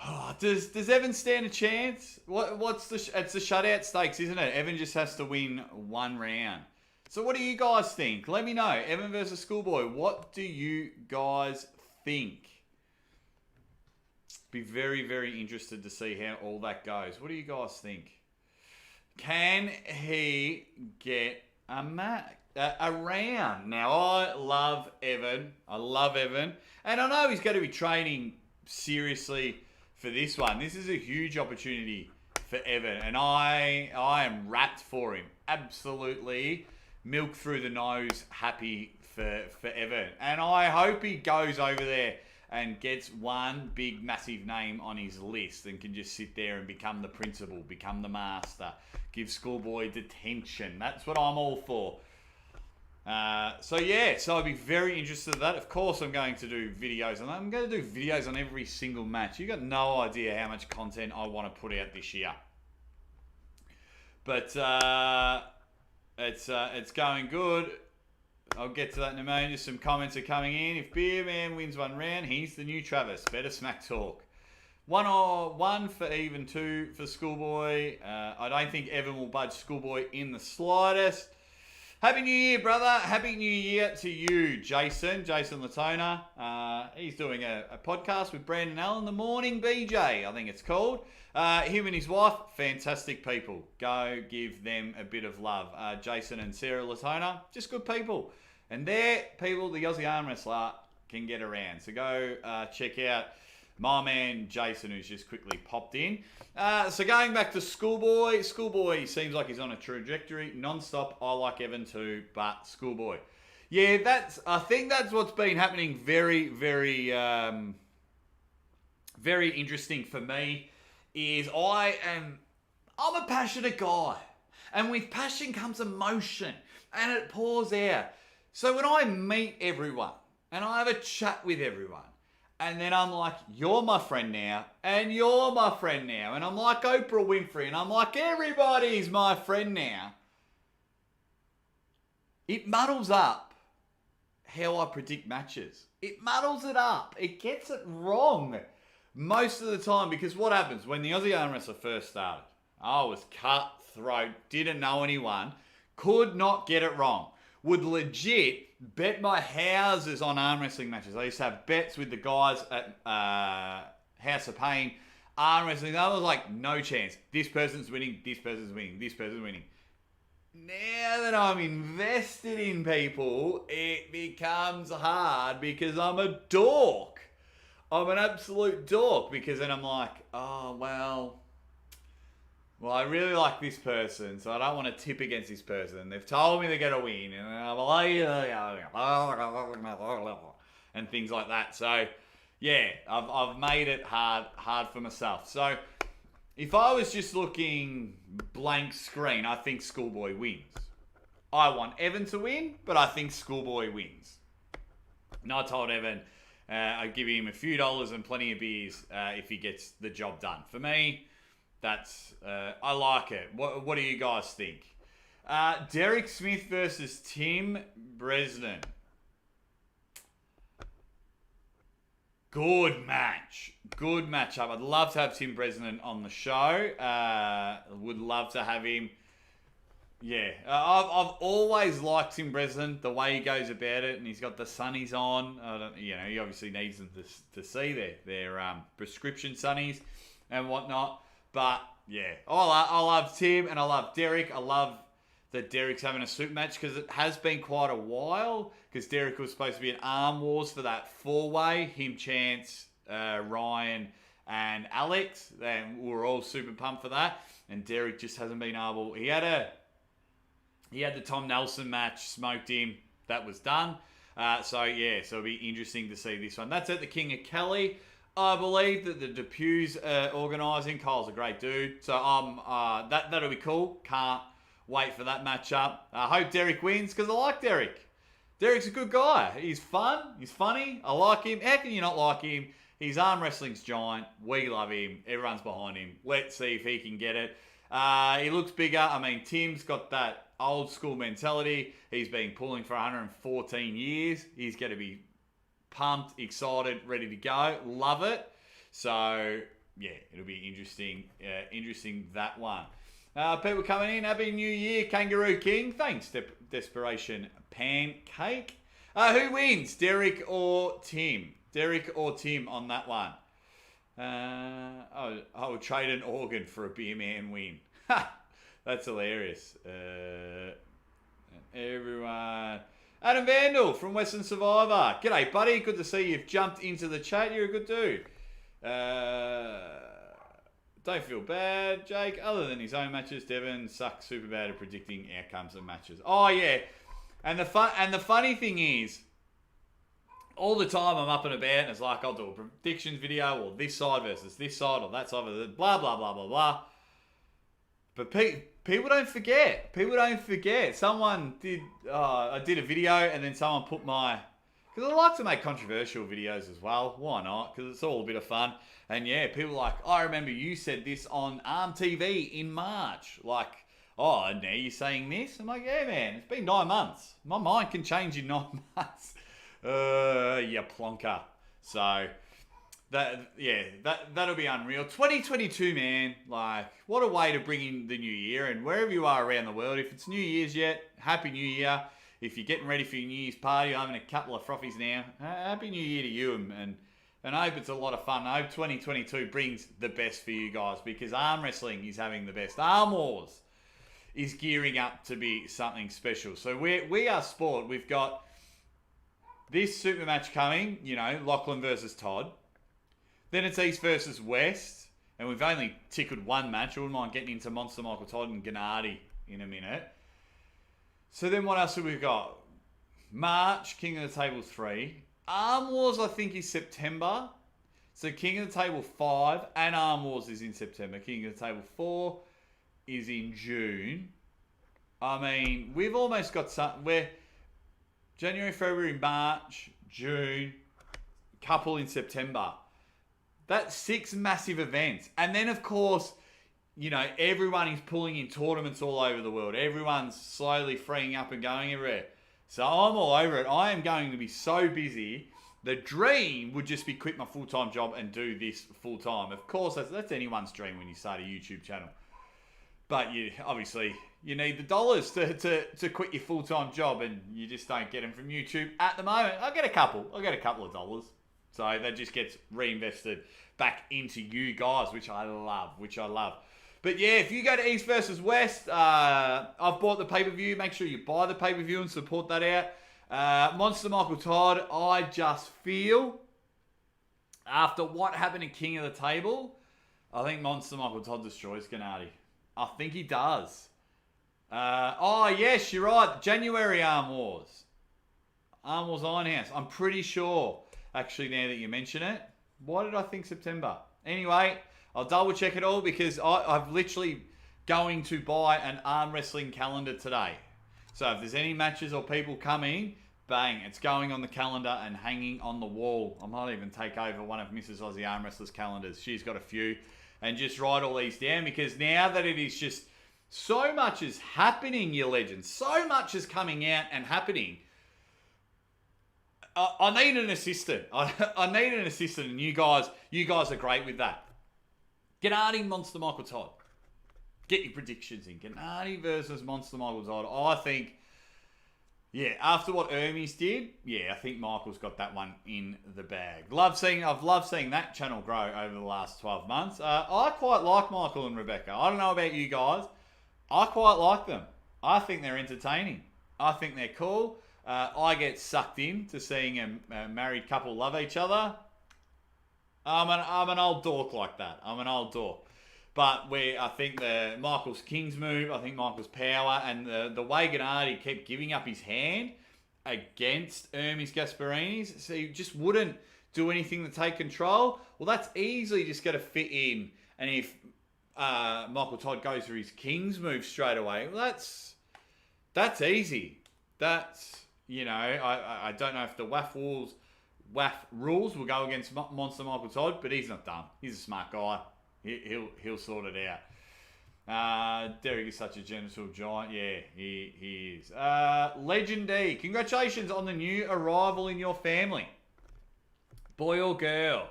Oh, does Evan stand a chance? It's the shutout stakes, isn't it? Evan just has to win one round. So what do you guys think? Let me know. Evan versus Schoolboy. What do you guys think? Be very, very interested to see how all that goes. What do you guys think? Can he get a round? Now, I love Evan. And I know he's going to be training seriously for this one. This is a huge opportunity for Evan. And I am wrapped for him. Absolutely milk through the nose happy for Evan. And I hope he goes over there and gets one big, massive name on his list and can just sit there and become the principal, become the master, give Schoolboy detention. That's what I'm all for. So I'd be very interested in that. Of course, I'm going to do videos on that. I'm going to do videos on every single match. You've got no idea how much content I want to put out this year. But it's going good. I'll get to that in a moment. Just some comments are coming in. If Beer Man wins one round, he's the new Travis. Better smack talk. 1 for even, 2 for Schoolboy. I don't think Evan will budge Schoolboy in the slightest. Happy New Year, brother. Happy New Year to you, Jason Latona. He's doing a podcast with Brandon Allen, The Morning BJ, I think it's called. Him and his wife, fantastic people. Go give them a bit of love. Jason and Sarah Latona, just good people. And they're people the Aussie Armwrestler can get around. So go check out my man Jason, who's just quickly popped in. So going back to Schoolboy. Schoolboy seems like he's on a trajectory, non-stop. I like Evan too, but Schoolboy. Yeah, I think that's what's been happening very, very, very interesting for me. Is I'm a passionate guy. And with passion comes emotion. And it pours out. So when I meet everyone and I have a chat with everyone, and then I'm like, you're my friend now, and you're my friend now, and I'm like Oprah Winfrey, and I'm like, everybody's my friend now. It muddles up how I predict matches. It muddles it up. It gets it wrong most of the time, because what happens when the Aussie Armwrestler first started? I was cutthroat, didn't know anyone, could not get it wrong. Would legit bet my houses on arm wrestling matches. I used to have bets with the guys at House of Pain, arm wrestling. I was like, no chance. This person's winning, this person's winning, this person's winning. Now that I'm invested in people, it becomes hard because I'm a dork. I'm an absolute dork, because then I'm like, oh, well, I really like this person, so I don't want to tip against this person. They've told me they're going to win, and I'm like, and things like that. So, yeah, I've made it hard for myself. So, if I was just looking blank screen, I think Schoolboy wins. I want Evan to win, but I think Schoolboy wins. And I told Evan I'd give him a few dollars and plenty of beers if he gets the job done. For me, that's I like it. What do you guys think? Derrick Smith versus Tim Bresnan. Good match. Good matchup. I'd love to have Tim Bresnan on the show. Would love to have him. Yeah. I've always liked Tim Bresnan, the way he goes about it, and he's got the sunnies on. He obviously needs them to see their prescription sunnies and whatnot. But, yeah, I love Tim and I love Derrick. I love that Derrick's having a super match, because it has been quite a while, because Derrick was supposed to be an Arm Wars for that 4-way, him, Chance, Ryan, and Alex. And we were all super pumped for that. And Derrick just hasn't been able. He had the Tom Nelson match, smoked him. That was done. So it'll be interesting to see this one. That's at the King of Kelly. I believe that the Depues are organising. Kyle's a great dude. So that'll be cool. Can't wait for that matchup. I hope Derrick wins, because I like Derrick. Derrick's a good guy. He's fun. He's funny. I like him. How can you not like him? He's arm wrestling's giant. We love him. Everyone's behind him. Let's see if he can get it. He looks bigger. I mean, Tim's got that old school mentality. He's been pulling for 114 years. He's going to be pumped, excited, ready to go. Love it. So, yeah, it'll be interesting. Interesting, that one. People coming in. Happy New Year, Kangaroo King. Thanks, Desperation Pancake. Who wins, Derrick or Tim? Derrick or Tim on that one? I would trade an organ for a beer man win. That's hilarious. Everyone. Adam Vandal from Western Survivor. G'day, buddy. Good to see you've jumped into the chat. You're a good dude. Don't feel bad, Jake. Other than his own matches, Devon sucks super bad at predicting outcomes of matches. Oh yeah, and the funny thing is, all the time I'm up and about, and it's like I'll do a predictions video, or this side versus this side, or that side versus blah blah blah blah blah. But people don't forget. People don't forget. Someone did. I did a video, and then someone put my. Because I like to make controversial videos as well. Why not? Because it's all a bit of fun. And yeah, people are like, I remember you said this on Arm TV in March. Like, oh, now you're saying this? I'm like, yeah, man, it's been 9 months. My mind can change in 9 months. You plonker. So, that'll be unreal. 2022, man. Like, what a way to bring in the new year. And wherever you are around the world, if it's New Year's yet, Happy New Year. If you're getting ready for your New Year's party, I'm having a couple of frothies now. Happy New Year to you, and I hope it's a lot of fun. I hope 2022 brings the best for you guys, because arm wrestling is having the best. Arm Wars is gearing up to be something special. So we are sport. We've got this super match coming, Lachlan versus Todd. Then it's East versus West, and we've only tickled one match. I wouldn't mind getting into Monster Michael Todd and Gennady in a minute. So then what else have we got? March, King of the Table 3. Arm Wars, I think, is September. So King of the Table 5 and Arm Wars is in September. King of the Table 4 is in June. I mean, we've almost got something where January, February, March, June, couple in September. That's 6 massive events. And then, of course, everyone is pulling in tournaments all over the world. Everyone's slowly freeing up and going everywhere. So I'm all over it. I am going to be so busy. The dream would just be quit my full-time job and do this full-time. Of course, that's anyone's dream when you start a YouTube channel. But obviously, you need the dollars to quit your full-time job, and you just don't get them from YouTube at the moment. I'll get a couple of dollars. So that just gets reinvested back into you guys, which I love. But yeah, if you go to East versus West, I've bought the pay-per-view. Make sure you buy the pay-per-view and support that out. Monster Michael Todd, I just feel, after what happened in King of the Table, I think Monster Michael Todd destroys Gennady. I think he does. Yes, you're right. January Arm Wars. Arm Wars Ironhouse. I'm pretty sure, actually, now that you mention it. Why did I think September? Anyway, I'll double check it all, because I've literally going to buy an arm wrestling calendar today. So if there's any matches or people coming, bang, it's going on the calendar and hanging on the wall. I might even take over one of Mrs. Aussie Armwrestler's calendars. She's got a few, and just write all these down, because now that it is just so much is happening, you legends. So much is coming out and happening. I need an assistant. I need an assistant, and you guys are great with that. Gennady, Monster Michael Todd. Get your predictions in. Gennady versus Monster Michael Todd. I think, after what Hermes did, I think Michael's got that one in the bag. I've loved seeing that channel grow over the last 12 months. I quite like Michael and Rebecca. I don't know about you guys. I quite like them. I think they're entertaining. I think they're cool. I get sucked in to seeing a married couple love each other. I'm an old dork like that. I'm an old dork. But I think the Michaels King's move, I think Michaels' power, and the way Gennady kept giving up his hand against Hermes Gasparini's, so he just wouldn't do anything to take control. Well, that's easily just going to fit in. And if Michael Todd goes for his King's move straight away, well, that's easy. That's, I don't know if the WAF rules will go against Monster Michael Todd, but he's not dumb. He's a smart guy. He'll sort it out. Derrick is such a gentle giant. Yeah, he is. Legend D, congratulations on the new arrival in your family. Boy or girl?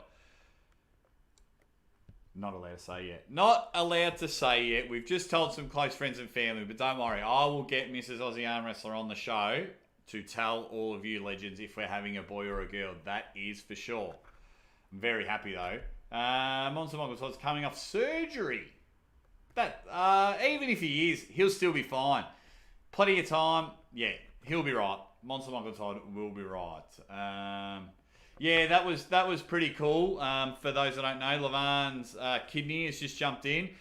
Not allowed to say yet. Not allowed to say yet. We've just told some close friends and family, but don't worry. I will get Mrs. Aussie Armwrestler on the show to tell all of you legends if we're having a boy or a girl. That is for sure. I'm very happy though. Monster Michael Todd's coming off surgery. Even if he is, he'll still be fine. Plenty of time. Yeah, he'll be right. Monster Michael Todd will be right. Yeah, that was pretty cool. For those that don't know, Levan's kidney has just jumped in.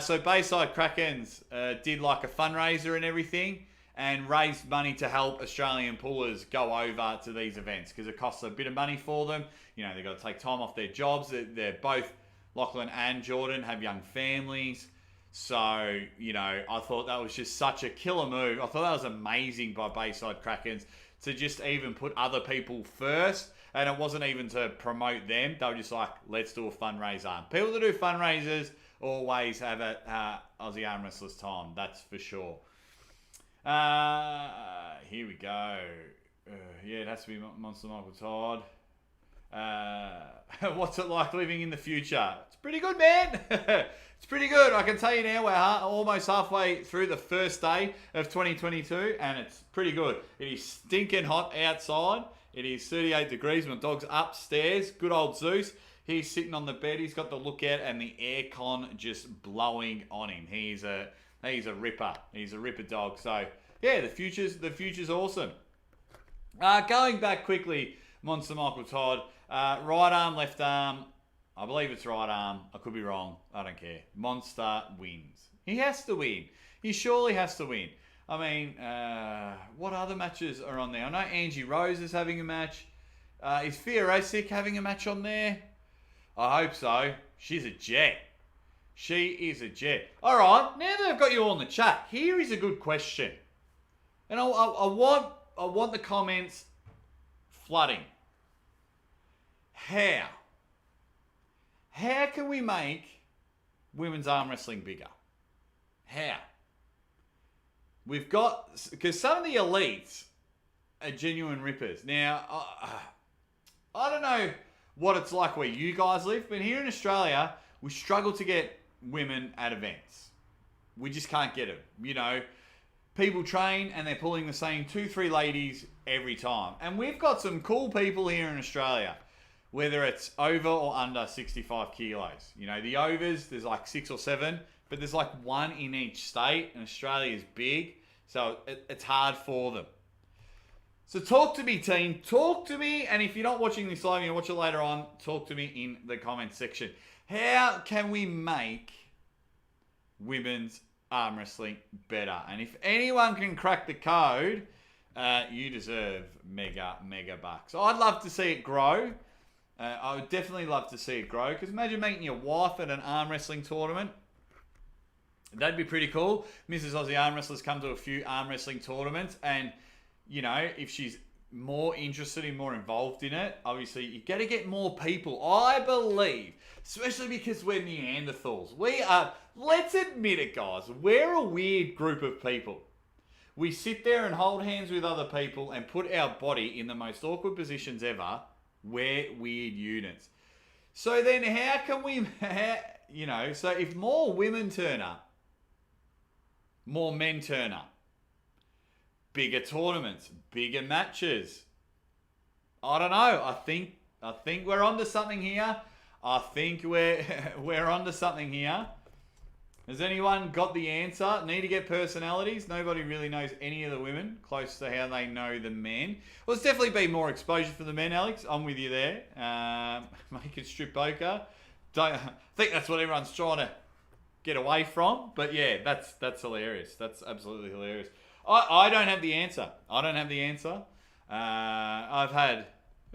So Bayside Krakens did like a fundraiser and everything, and raised money to help Australian pullers go over to these events because it costs a bit of money for them. They've got to take time off their jobs. They're both, Lachlan and Jordan, have young families. So, I thought that was just such a killer move. I thought that was amazing by Bayside Krakens to just even put other people first. And it wasn't even to promote them. They were just like, let's do a fundraiser. People that do fundraisers always have a Aussie Armwrestler's time. That's for sure. Here we go. Yeah, it has to be Monster Michael Todd. What's it like living in the future? It's pretty good, man. It's pretty good. I can tell you now, we're almost halfway through the first day of 2022, and it's pretty good. It is stinking hot outside. It is 38 degrees. My dog's upstairs. Good old Zeus. He's sitting on the bed. He's got the lookout and the aircon just blowing on him. He's a ripper. He's a ripper dog. So yeah, the future's awesome. Going back quickly, Monster Michael Todd. Right arm, left arm. I believe it's right arm. I could be wrong. I don't care. Monster wins. He has to win. He surely has to win. I mean, what other matches are on there? I know Angie Rose is having a match. Is Fiorasic having a match on there? I hope so. She's a jet. She is a jet. All right, now that I've got you all in the chat, here is a good question. And I want the comments flooding. How can we make women's arm wrestling bigger? How? We've got, because some of the elites are genuine rippers. Now, I don't know what it's like where you guys live, but here in Australia, we struggle to get women at events. We just can't get them. People train and they're pulling the same 2-3 ladies every time. And we've got some cool people here in Australia, whether it's over or under 65 kilos. The overs, there's like 6 or 7, but there's like 1 in each state, and Australia is big, so it's hard for them. So talk to me, team. Talk to me, and if you're not watching this live, you watch it later on, talk to me in the comments section. How can we make women's arm wrestling better? And if anyone can crack the code, you deserve mega bucks. I'd love to see it grow. I would definitely love to see it grow, because imagine meeting your wife at an arm wrestling tournament. That'd be pretty cool. Mrs. Aussie Armwrestler's come to a few arm wrestling tournaments, and if she's more interested and more involved in it, obviously you got to get more people. I believe, especially because we're Neanderthals. We are, let's admit it, guys, we're a weird group of people. We sit there and hold hands with other people and put our body in the most awkward positions ever. We're weird units. So then how can we, so if more women turn up, more men turn up, bigger tournaments, bigger matches. I don't know. I think we're onto something here. I think we're onto something here. Has anyone got the answer? Need to get personalities? Nobody really knows any of the women close to how they know the men. Well, it's definitely been more exposure for the men, Alex. I'm with you there. Make it strip poker. I think that's what everyone's trying to get away from. But yeah, that's hilarious. That's absolutely hilarious. I don't have the answer. I don't have the answer. I've had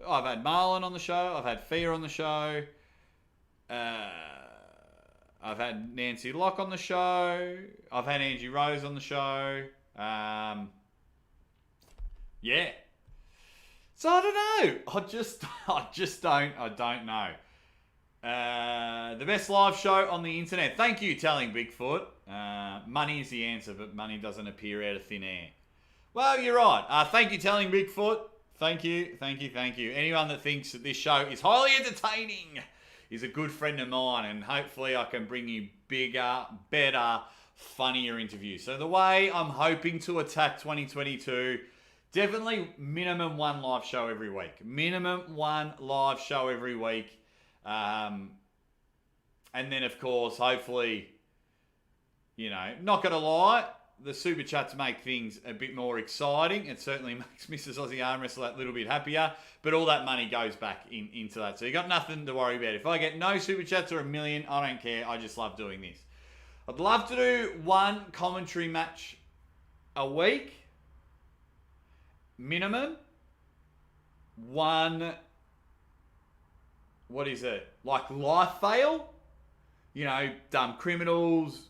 Marlon on the show. I've had Fia on the show. I've had Nancy Locke on the show. I've had Angie Rose on the show. Yeah. So I don't know. I don't know. The best live show on the internet. Thank you, Telling Bigfoot. Money is the answer, but money doesn't appear out of thin air. Well, you're right. Thank you, Telling Bigfoot. Thank you. Anyone that thinks that this show is highly entertaining is a good friend of mine, and hopefully I can bring you bigger, better, funnier interviews. So the way I'm hoping to attack 2022, definitely minimum one live show every week. And then, of course, hopefully, not going to lie, the super chats make things a bit more exciting. It certainly makes Mrs. Aussie Armwrestler a little bit happier, but all that money goes back into that. So you got nothing to worry about. If I get no super chats or $1 million, I don't care. I just love doing this. I'd love to do one commentary match a week. Minimum. One, what is it? Like life fail? Dumb criminals.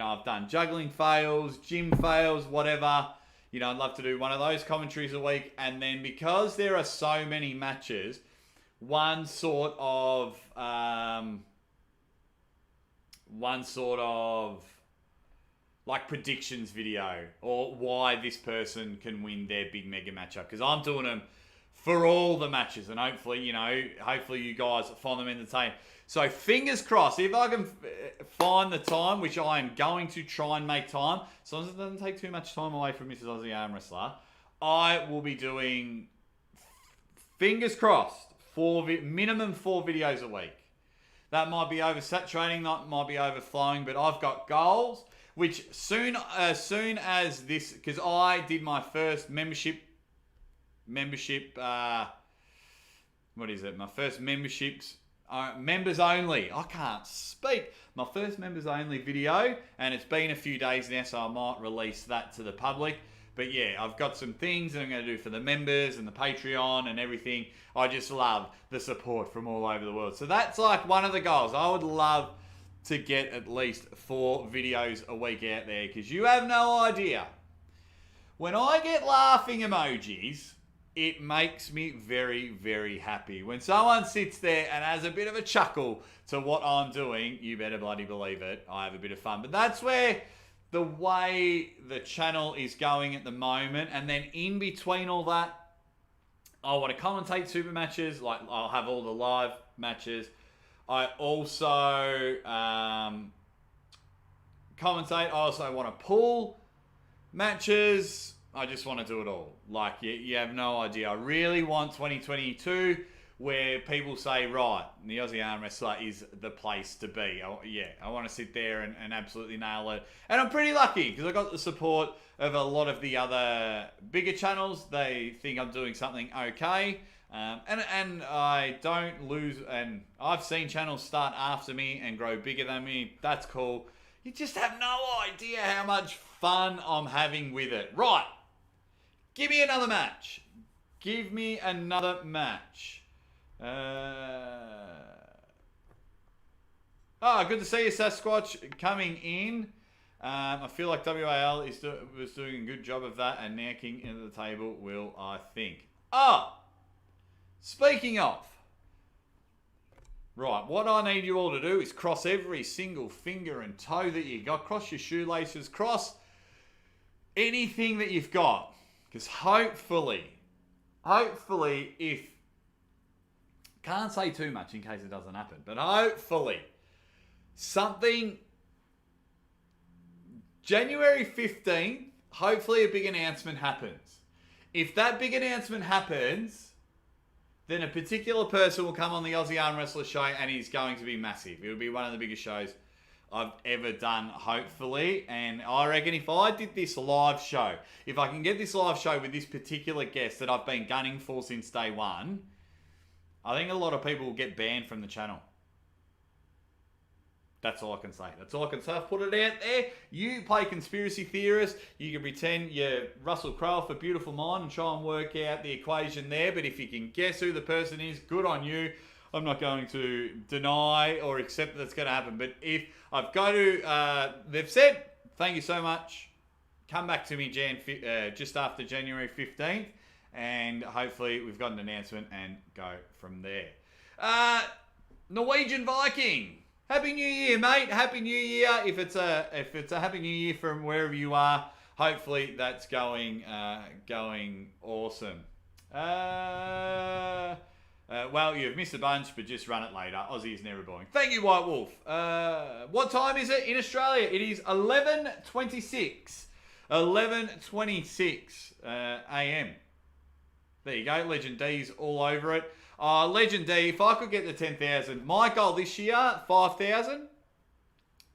I've done juggling fails, gym fails, whatever. I'd love to do one of those commentaries a week. And then because there are so many matches, one sort of like predictions video, or why this person can win their big mega matchup. Because I'm doing them for all the matches, and hopefully you guys find them entertaining. So fingers crossed, if I can find the time, which I am going to try and make time, as long as it doesn't take too much time away from Mrs. Aussie Armwrestler, I will be doing, fingers crossed, minimum 4 videos a week. That might be oversaturating, that might be overflowing, but I've got goals, which as soon as this, because I did my first membership, my first memberships, members only. I can't speak. My first members only video, and it's been a few days now, so I might release that to the public. But yeah, I've got some things that I'm going to do for the members and the Patreon and everything. I just love the support from all over the world. So that's like one of the goals. I would love to get at least 4 videos a week out there, because you have no idea. When I get laughing emojis, it makes me very, very happy. When someone sits there and has a bit of a chuckle to what I'm doing, you better bloody believe it. I have a bit of fun. But that's where the way the channel is going at the moment. And then in between all that, I want to commentate super matches. Like, I'll have all the live matches. I also commentate. I also want to pull matches. I just want to do it all. Like, you have no idea. I really want 2022 where people say, right, the Aussie Armwrestler is the place to be. I want to sit there and absolutely nail it. And I'm pretty lucky because I got the support of a lot of the other bigger channels. They think I'm doing something okay. And I don't lose. And I've seen channels start after me and grow bigger than me. That's cool. You just have no idea how much fun I'm having with it. Right. Give me another match. Good to see you, Sasquatch, coming in. I feel like WAL was doing a good job of that, and now King into the table will, I think. Speaking of. Right, what I need you all to do is cross every single finger and toe that you got. Cross your shoelaces. Cross anything that you've got. Because hopefully, if, can't say too much in case it doesn't happen, but hopefully, something, January 15th, hopefully a big announcement happens. If that big announcement happens, then a particular person will come on the Aussie Armwrestler show and he's going to be massive. It'll be one of the biggest shows I've ever done, hopefully. And I reckon if I did this live show, if I can get this live show with this particular guest that I've been gunning for since day one, I think a lot of people will get banned from the channel. That's all I can say. That's all I can say. I've put it out there. You play conspiracy theorist. You can pretend you're Russell Crowe for Beautiful Mind and try and work out the equation there. But if you can guess who the person is, good on you. I'm not going to deny or accept that's going to happen. But if I've got to, they've said, thank you so much. Come back to me just after January 15th. And hopefully we've got an announcement and go from there. Norwegian Viking. Happy New Year, mate. Happy New Year. If it's a Happy New Year from wherever you are, hopefully that's going awesome. Well, you've missed a bunch, but just run it later. Aussie is never boring. Thank you, White Wolf. What time is it in Australia? It is 11:26. 11:26 a.m. There you go. Legend D's all over it. Legend D, if I could get the 10,000, my goal this year, 5,000.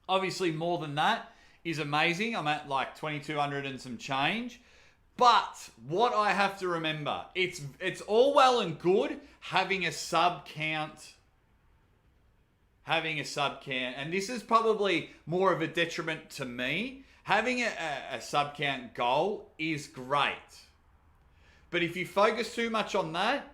Obviously, more than that is amazing. I'm at like 2,200 and some change. But what I have to remember, it's all well and good having a sub count. And this is probably more of a detriment to me. Having a sub count goal is great. But if you focus too much on that,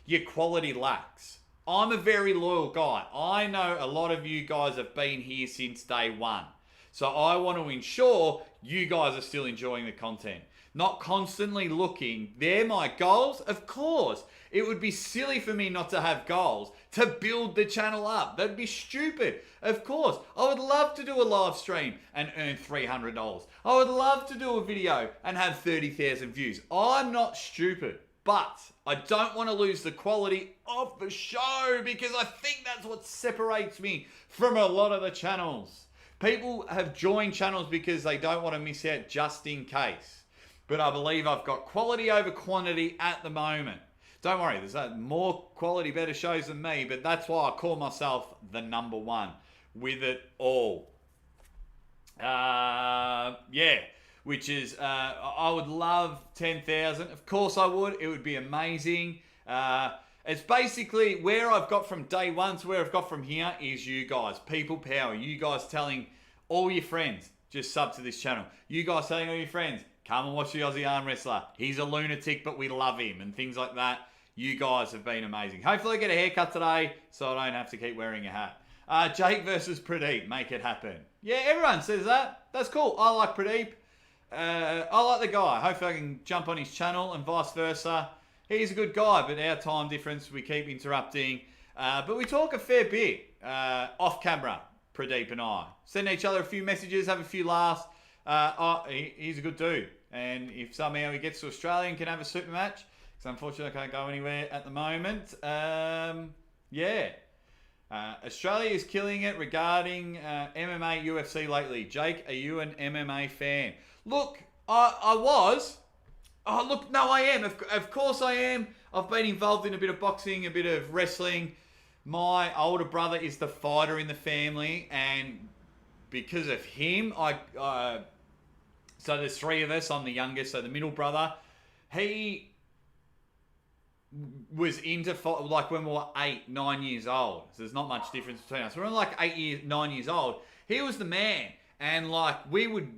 your quality lacks. I'm a very loyal guy. I know a lot of you guys have been here since day one. So I want to ensure you guys are still enjoying the content. Not constantly looking. They're my goals. Of course, it would be silly for me not to have goals to build the channel up. That'd be stupid. Of course, I would love to do a live stream and earn $300. I would love to do a video and have 30,000 views. I'm not stupid. But I don't want to lose the quality of the show because I think that's what separates me from a lot of the channels. People have joined channels because they don't want to miss out just in case. But I believe I've got quality over quantity at the moment. Don't worry, there's more quality, better shows than me, but that's why I call myself the number one with it all. Yeah. Which is, I would love 10,000. Of course I would. It would be amazing. It's basically where I've got from day one to where I've got from here is you guys. People power. You guys telling all your friends, just sub to this channel. You guys telling all your friends, come and watch the Aussie Armwrestler. He's a lunatic, but we love him. And things like that. You guys have been amazing. Hopefully I get a haircut today so I don't have to keep wearing a hat. Jake versus Pradeep. Make it happen. Yeah, everyone says that. That's cool. I like Pradeep. I like the guy. Hopefully I can jump on his channel and vice versa. He's a good guy, but our time difference, we keep interrupting. But we talk a fair bit off camera, Pradeep and I. Send each other a few messages, have a few laughs. He's a good dude. And if somehow he gets to Australia and can have a super match, because unfortunately I can't go anywhere at the moment. Yeah. Australia is killing it regarding MMA UFC lately. Jake, are you an MMA fan? Look, I was. Oh, look, no, I am. Of course I am. I've been involved in a bit of boxing, a bit of wrestling. My older brother is the fighter in the family, and because of him, so there's three of us. I'm the youngest, so the middle brother, he was into fight, like when we were 8, 9 years old. So there's not much difference between us. When we were like 9 years old, he was the man, and like we would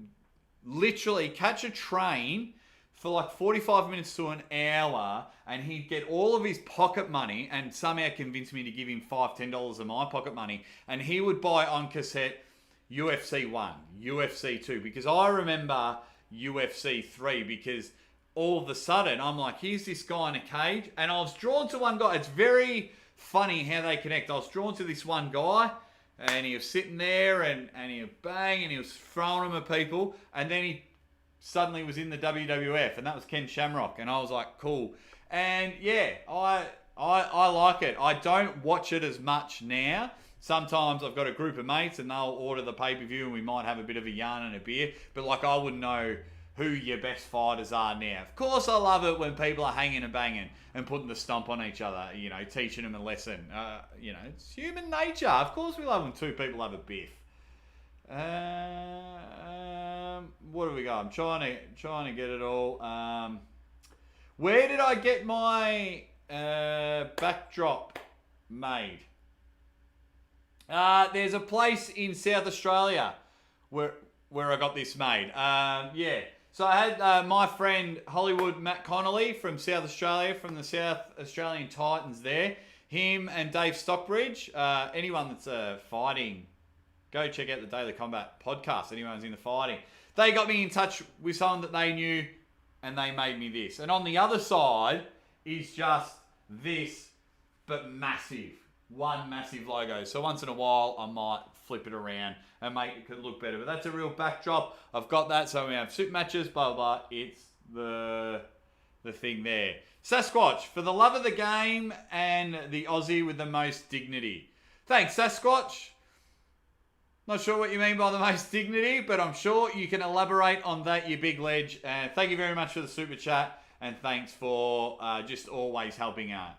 literally catch a train for like 45 minutes to an hour, and he'd get all of his pocket money and somehow convince me to give him $5, $10 of my pocket money, and he would buy on cassette UFC 1, UFC 2, because I remember UFC 3, because all of a sudden I'm like, here's this guy in a cage, and I was drawn to one guy. It's very funny how they connect. I was drawn to this one guy, and he was sitting there, and he was bang, and he was throwing them at people, and then he suddenly was in the WWF, and that was Ken Shamrock, and I was like, cool. And yeah, I like it. I don't watch it as much now. Sometimes I've got a group of mates, and they'll order the pay-per-view, and we might have a bit of a yarn and a beer, but like I wouldn't know who your best fighters are now. Of course I love it when people are hanging and banging and putting the stomp on each other, you know, teaching them a lesson. You know, it's human nature. Of course we love when two people have a biff. What do we got? I'm trying to get it all. Where did I get my backdrop made? There's a place in South Australia where I got this made. Yeah. So I had my friend Hollywood Matt Connolly from South Australia, from the South Australian Titans there. Him and Dave Stockbridge. Anyone that's fighting, go check out the Daily Combat podcast. Anyone who's into fighting. They got me in touch with someone that they knew, and they made me this. And on the other side is just this, but massive. One massive logo. So once in a while, I might flip it around and make it look better. But that's a real backdrop. I've got that. So we have super matches, blah, blah, blah. It's the thing there. Sasquatch, for the love of the game and the Aussie with the most dignity. Thanks, Sasquatch. Not sure what you mean by the most dignity, but I'm sure you can elaborate on that, you big ledge. And thank you very much for the super chat. And thanks for just always helping out.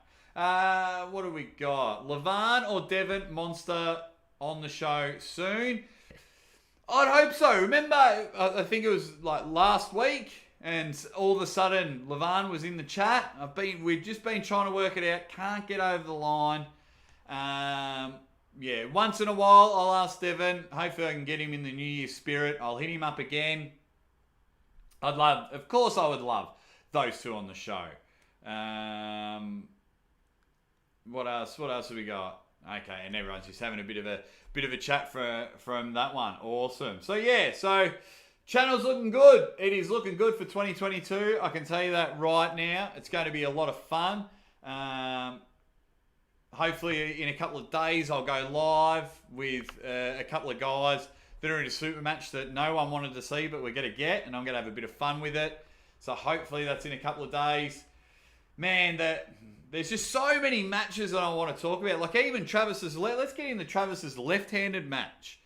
What do we got? Levan or Devon Monster on the show soon? I'd hope so. Remember, I think it was like last week, and all of a sudden Levan was in the chat. We've just been trying to work it out. Can't get over the line. Yeah, once in a while I'll ask Devon. Hopefully I can get him in the New Year spirit. I'll hit him up again. Of course I would love those two on the show. What else? What else have we got? Okay, and everyone's just having a bit of a chat from that one. Awesome. So yeah, channel's looking good. It is looking good for 2022. I can tell you that right now. It's going to be a lot of fun. Hopefully in a couple of days I'll go live with a couple of guys that are in a super match that no one wanted to see, but we're going to get, and I'm going to have a bit of fun with it. So hopefully that's in a couple of days. Man, there's just so many matches that I want to talk about. Like even let's get into Travis's left-handed match.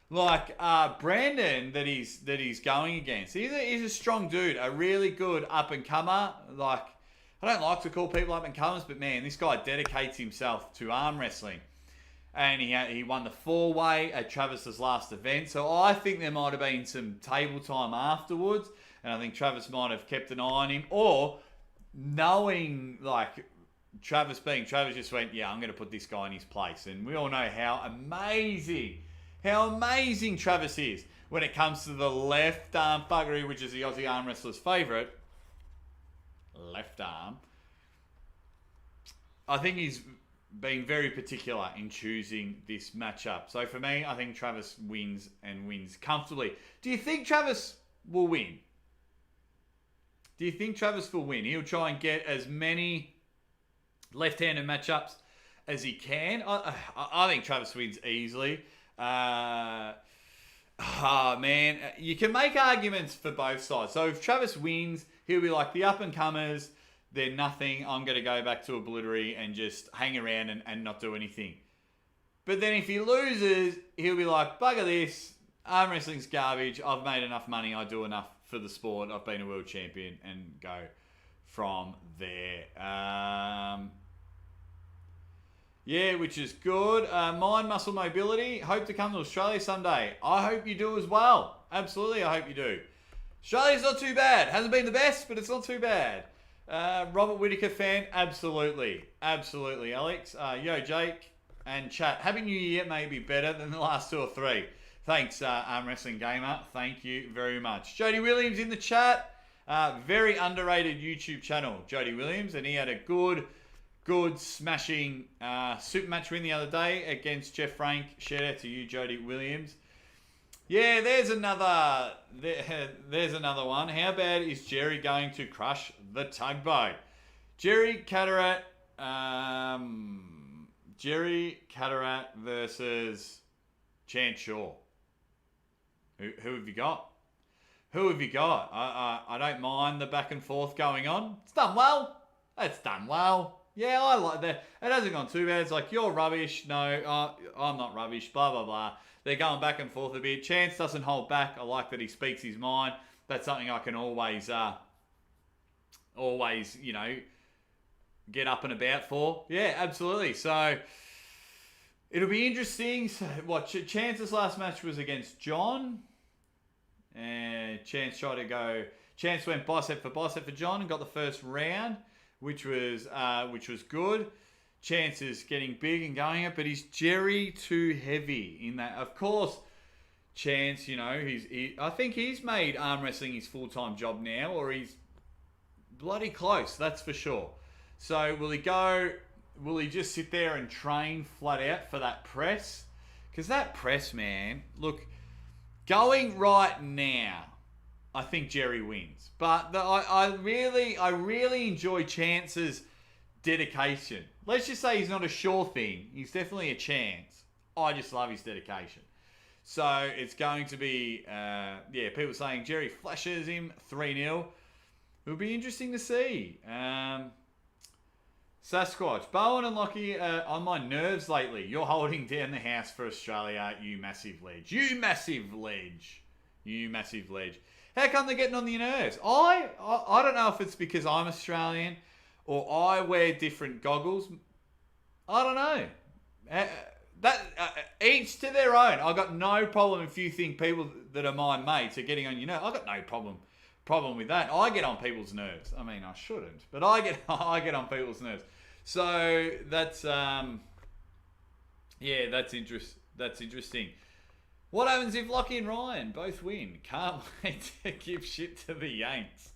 Like Brandon that he's going against. He's a strong dude, a really good up-and-comer. Like, I don't like to call people up-and-comers, but man, this guy dedicates himself to arm wrestling. And he won the 4-way at Travis's last event. So I think there might have been some table time afterwards. And I think Travis might have kept an eye on him. Or knowing, like, Travis being Travis, just went, yeah, I'm going to put this guy in his place. And we all know how amazing Travis is when it comes to the left arm buggery, which is the Aussie Armwrestler's favourite. Left arm. I think he's been very particular in choosing this matchup. So for me, I think Travis wins and wins comfortably. Do you think Travis will win? He'll try and get as many left-handed matchups as he can. I think Travis wins easily. Man, you can make arguments for both sides. So if Travis wins, he'll be like, the up-and-comers, they're nothing. I'm going to go back to Obliterate and just hang around and not do anything. But then if he loses, he'll be like, bugger this. Arm wrestling's garbage. I've made enough money. I do enough for the sport. I've been a world champion, and go from there. Yeah, which is good. Mind Muscle Mobility. Hope to come to Australia someday. I hope you do as well. Absolutely, I hope you do. Australia's not too bad. Hasn't been the best, but it's not too bad. Robert Whittaker fan. Absolutely. Absolutely, Alex. Yo, Jake and chat. Happy New Year may be better than the last 2 or 3. Thanks, Arm Wrestling Gamer. Thank you very much. Jody Williams in the chat. Very underrated YouTube channel, Jody Williams. And he had a good smashing super match win the other day against Jeff Frank. Shout out to you, Jody Williams. Yeah, there's another one. How bad is Jerry going to crush the tugboat? Jerry Cataract versus Chance Shaw. Who have you got? I don't mind the back and forth going on. It's done well. It's done well. Yeah, I like that. It hasn't gone too bad. It's like, you're rubbish. No, I'm not rubbish. Blah, blah, blah. They're going back and forth a bit. Chance doesn't hold back. I like that he speaks his mind. That's something I can always, get up and about for. Yeah, absolutely. So, It'll be interesting. So, Chance's last match was against John. And Chance tried to go. Chance went bicep for John and got the first round, which was good. Chance is getting big and going up, but is Jerry too heavy in that? Of course, Chance, I think he's made arm wrestling his full-time job now, or he's bloody close, that's for sure. So will he go? Will he just sit there and train flat out for that press? Because that press, man, look, going right now, I think Jerry wins. But I really enjoy Chance's dedication. Let's just say he's not a sure thing. He's definitely a chance. I just love his dedication. So it's going to be, people saying Jerry flashes him 3-0. It'll be interesting to see. Sasquatch, Bowen and Lockie are on my nerves lately. You're holding down the house for Australia, you massive ledge. You massive ledge. You massive ledge. How come they're getting on your nerves? I don't know if it's because I'm Australian or I wear different goggles. I don't know. Each to their own. I got no problem if you think people that are my mates are getting on your nerves. I got no problem with that. I get on people's nerves. I mean, I shouldn't, but I get on people's nerves. So that's that's interesting. What happens if Lockie and Ryan both win? Can't wait to give shit to the Yanks.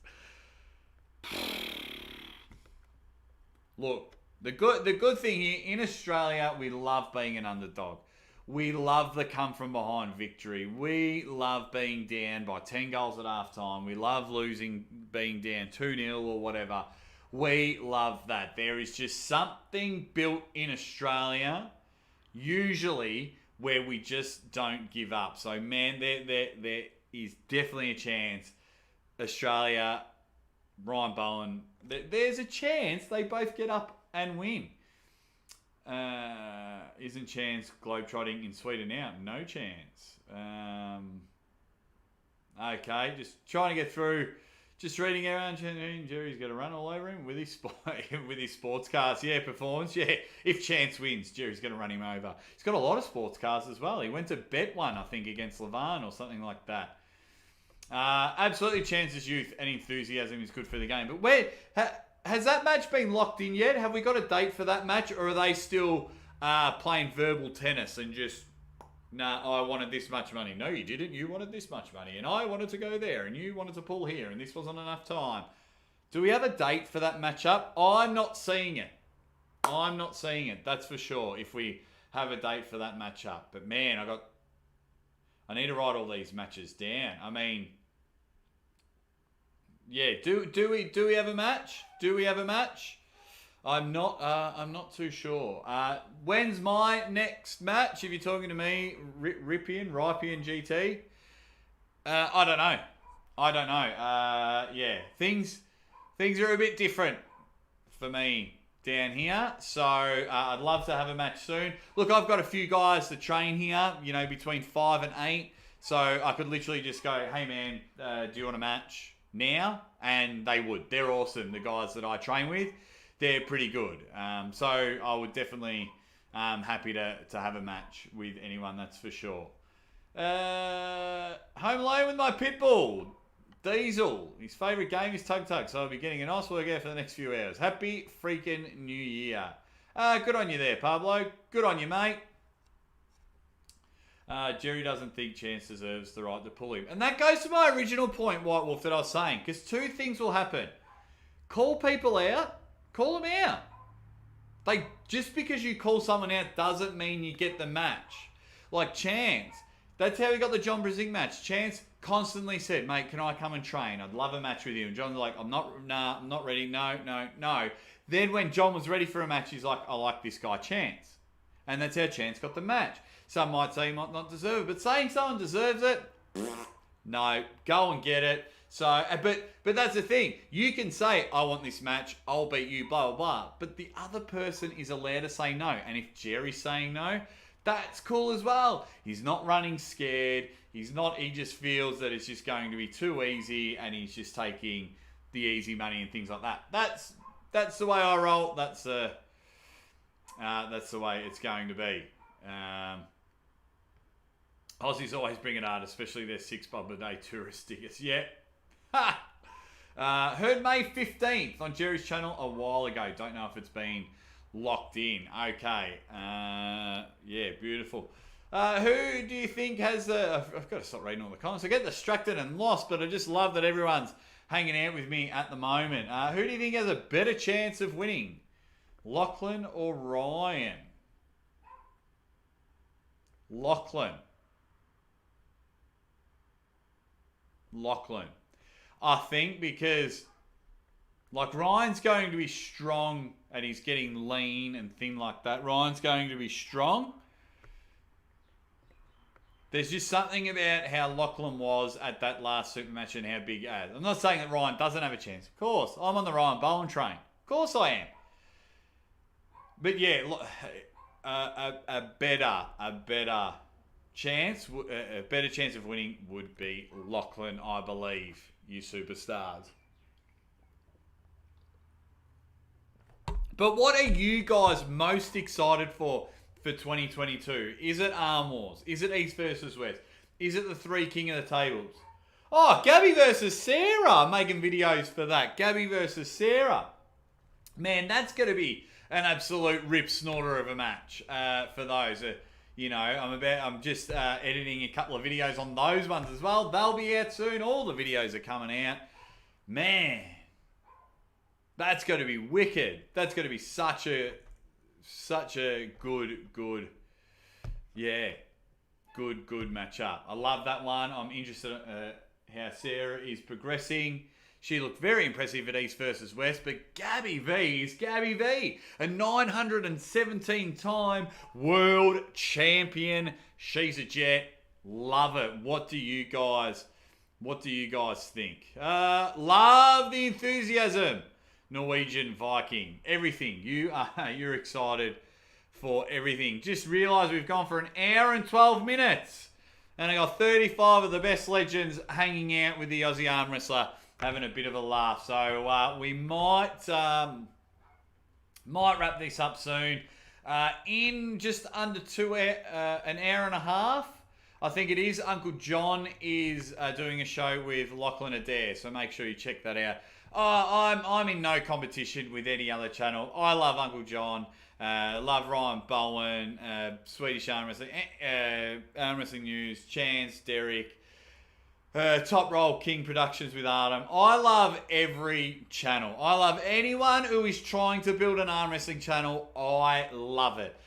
Look, the good thing here in Australia, we love being an underdog. We love the come from behind victory. We love being down by 10 goals at halftime. We love losing, being down 2-0 or whatever. We love that. There is just something built in Australia, usually, where we just don't give up. So, man, there is definitely a chance Australia, Ryan Bowen, there's a chance they both get up and win. Isn't Chance globetrotting in Sweden now? No chance. Okay, just trying to get through. Just reading around. Jerry's going to run all over him with his sports cars. Yeah, performance. Yeah, if Chance wins, Jerry's going to run him over. He's got a lot of sports cars as well. He went to bet one, I think, against Levan or something like that. Absolutely, Chance's youth and enthusiasm is good for the game. But has that match been locked in yet? Have we got a date for that match, or are they still playing verbal tennis and just, I wanted this much money. No, you didn't. You wanted this much money. And I wanted to go there. And you wanted to pull here. And this wasn't enough time. Do we have a date for that matchup? I'm not seeing it. That's for sure. If we have a date for that matchup. But man, I need to write all these matches down. I mean, yeah, do we have a match? I'm not too sure. When's my next match? If you're talking to me, Ripien GT. I don't know. Things are a bit different for me down here. So I'd love to have a match soon. Look, I've got a few guys to train here, between 5 and 8. So I could literally just go, hey man, do you want a match now? And they would. They're awesome. The guys that I train with, they're pretty good. So I would definitely happy to have a match with anyone, that's for sure. Home alone with my pitbull, Diesel. His favourite game is Tug Tug, so I'll be getting a nice workout for the next few hours. Happy freaking New Year. Good on you there, Pablo. Good on you, mate. Jerry doesn't think Chance deserves the right to pull him. And that goes to my original point, White Wolf, that I was saying. Because two things will happen. Call people out. Call them out. Just because you call someone out doesn't mean you get the match. Like Chance. That's how he got the John Brazing match. Chance constantly said, mate, can I come and train? I'd love a match with you. And John's like, I'm not ready. No. Then when John was ready for a match, he's like, I like this guy, Chance. And that's how Chance got the match. Some might say he might not deserve it, but saying someone deserves it, no, go and get it. So, but that's the thing. You can say, I want this match, I'll beat you, blah, blah, blah. But the other person is allowed to say no. And if Jerry's saying no, that's cool as well. He's not running scared. He just feels that it's just going to be too easy and he's just taking the easy money and things like that. That's the way I roll. That's the way it's going to be. Aussies always bring it hard, especially their 6 pub a day tourist stickers. Yeah. Ha! Heard May 15th on Jerry's channel a while ago. Don't know if it's been locked in. Okay. Yeah, beautiful. Who do you think has the... I've got to stop reading all the comments. I get distracted and lost, but I just love that everyone's hanging out with me at the moment. Who do you think has a better chance of winning? Lachlan or Ryan? Lachlan. I think because like Ryan's going to be strong and he's getting lean and thin like that. Ryan's going to be strong. There's just something about how Lachlan was at that last super match and how big as. I'm not saying that Ryan doesn't have a chance. Of course, I'm on the Ryan Bowen train. Of course I am. But yeah, a better chance of winning would be Lachlan, I believe, you superstars. But what are you guys most excited for 2022? Is it Arm Wars? Is it East versus West? Is it the 3 King of the Tables? Oh, Gabby versus Sarah. Making videos for that. Gabby versus Sarah. Man, that's going to be an absolute rip snorter of a match for those. You know, I'm just editing a couple of videos on those ones as well. They'll be out soon. All the videos are coming out. Man, that's going to be wicked. That's going to be such a good matchup. I love that one. I'm interested in how Sarah is progressing. She looked very impressive at East versus West, but Gabby V is Gabby V, a 917-time world champion. She's a jet. Love it. What do you guys think? Love the enthusiasm. Norwegian Viking. Everything. You're excited for everything. Just realised we've gone for an hour and 12 minutes. And I got 35 of the best legends hanging out with the Aussie Armwrestler, having a bit of a laugh. So we might wrap this up soon. In just under an hour and a half, I think it is. Uncle John is doing a show with Lachlan Adair, so make sure you check that out. I'm in no competition with any other channel. I love Uncle John. Love Ryan Bowen, Swedish Armwrestling, Armwrestling News, Chance, Derrick, Top Roll, King Productions with Artem. I love every channel. I love anyone who is trying to build an arm wrestling channel. I love it.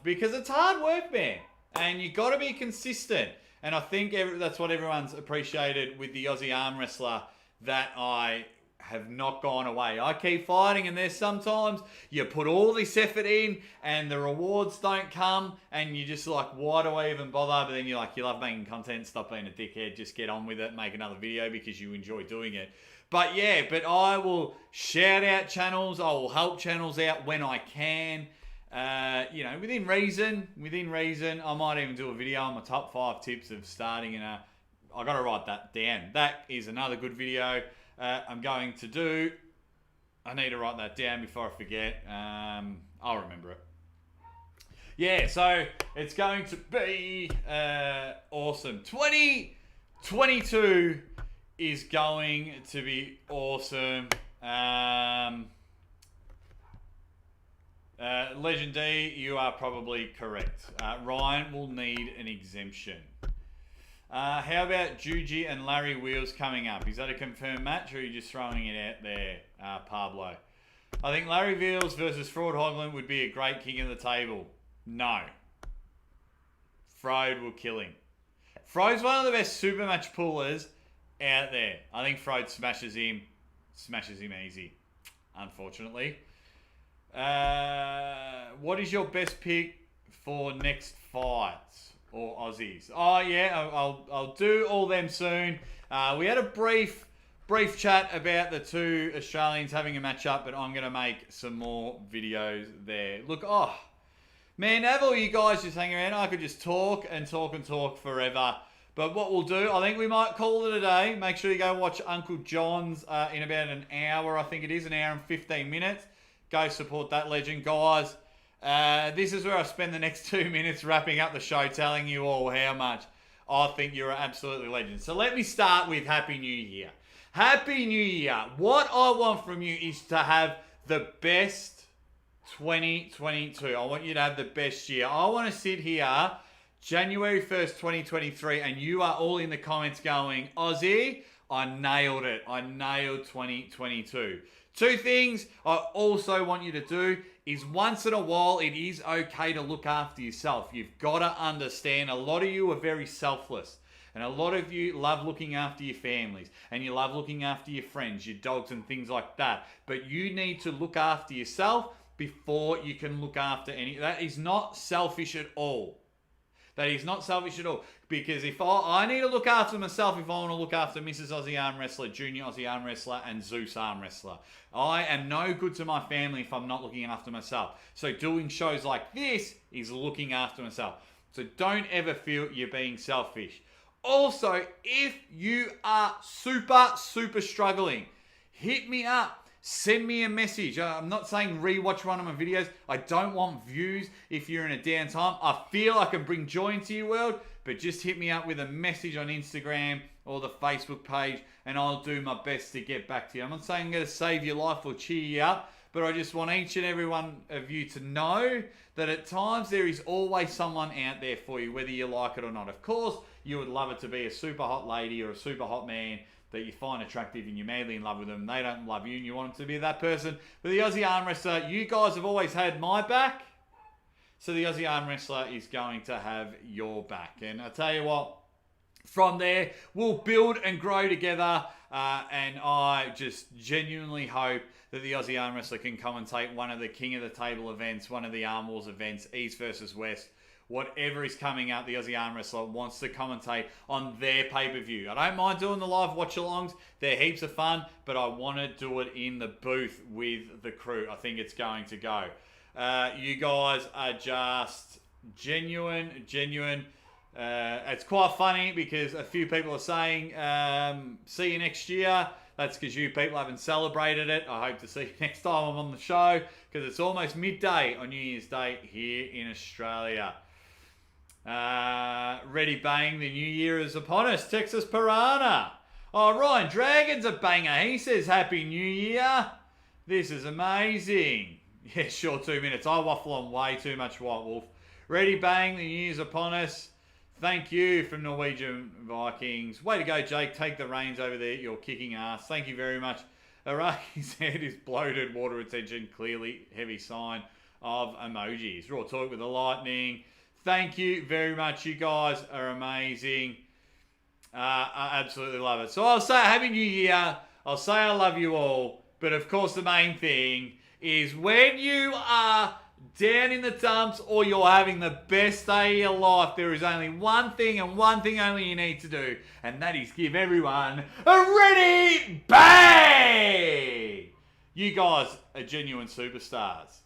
Because it's hard work, man. And you got to be consistent. And I think that's what everyone's appreciated with the Aussie Armwrestler, that I have not gone away. I keep fighting, and there's sometimes you put all this effort in and the rewards don't come and you're just like, why do I even bother? But then you're like, you love making content, stop being a dickhead, just get on with it, make another video because you enjoy doing it. But yeah, I will shout out channels, I will help channels out when I can. You know, within reason, I might even do a video on my top 5 tips of starting in a... I got to write that down. That is another good video I'm going to do. I need to write that down before I forget. I'll remember it. Yeah, so it's going to be awesome. 2022 is going to be awesome. Legend D, you are probably correct. Ryan will need an exemption. How about Juji and Larry Wheels coming up? Is that a confirmed match, or are you just throwing it out there, Pablo? I think Larry Wheels versus Fraud Hoagland would be a great king of the table. No. Frode will kill him. Frode's one of the best super match pullers out there. I think Frode smashes him easy, unfortunately. What is your best pick for next fights? Or Aussies? Oh yeah, I'll do all them soon. We had a brief chat about the 2 Australians having a match up, but I'm going to make some more videos there. Look, oh man, have all you guys just hang around. I could just talk and talk forever. But what we'll do, I think we might call it a day. Make sure you go watch Uncle John's in about an hour. I think it is an hour and 15 minutes. Go support that legend, guys. This is where I spend the next 2 minutes wrapping up the show, telling you all how much I think you're absolutely legend. So let me start with Happy New Year. Happy New Year. What I want from you is to have the best 2022. I want you to have the best year. I want to sit here January 1st, 2023, and you are all in the comments going, Aussie, I nailed it. I nailed 2022. Two things I also want you to do is once in a while, it is okay to look after yourself. You've got to understand a lot of you are very selfless. And a lot of you love looking after your families. And you love looking after your friends, your dogs and things like that. But you need to look after yourself before you can look after any. That is not selfish at all. That is not selfish at all. Because if I need to look after myself if I want to look after Mrs. Aussie Armwrestler, Junior Aussie Armwrestler, and Zeus Armwrestler. I am no good to my family if I'm not looking after myself. So doing shows like this is looking after myself. So don't ever feel you're being selfish. Also, if you are super struggling, hit me up. Send me a message. I'm not saying rewatch one of my videos. I don't want views if you're in a downtime. I feel I can bring joy into your world, but just hit me up with a message on Instagram or the Facebook page, and I'll do my best to get back to you. I'm not saying I'm going to save your life or cheer you up, but I just want each and every one of you to know that at times there is always someone out there for you, whether you like it or not. Of course, you would love it to be a super hot lady or a super hot man that you find attractive and you're madly in love with them. They don't love you and you want them to be that person. But the Aussie Armwrestler, you guys have always had my back. So the Aussie Armwrestler is going to have your back. And I tell you what, from there, we'll build and grow together. And I just genuinely hope that the Aussie Armwrestler can commentate one of the King of the Table events, one of the Arm Wars events, East versus West. Whatever is coming out, the Aussie Armwrestler wants to commentate on their pay-per-view. I don't mind doing the live watch-alongs. They're heaps of fun, but I want to do it in the booth with the crew. I think it's going to go. You guys are just genuine. It's quite funny because a few people are saying, see you next year. That's because you people haven't celebrated it. I hope to see you next time I'm on the show because it's almost midday on New Year's Day here in Australia. Ready bang, the new year is upon us. Texas Piranha. Oh, Ryan Dragon's a banger. He says Happy New Year. This is amazing. Yeah, sure, 2 minutes. I waffle on way too much, White Wolf. Ready bang, the new year's upon us. Thank you from Norwegian Vikings. Way to go, Jake. Take the reins over there. You're kicking ass. Thank you very much. Araki's head is bloated. Water retention. Clearly heavy sign of emojis. Raw talk with the lightning. Thank you very much. You guys are amazing. I absolutely love it. So I'll say Happy New Year. I'll say I love you all. But of course the main thing is when you are down in the dumps or you're having the best day of your life, there is only one thing and one thing only you need to do. And that is give everyone a ready bang! You guys are genuine superstars.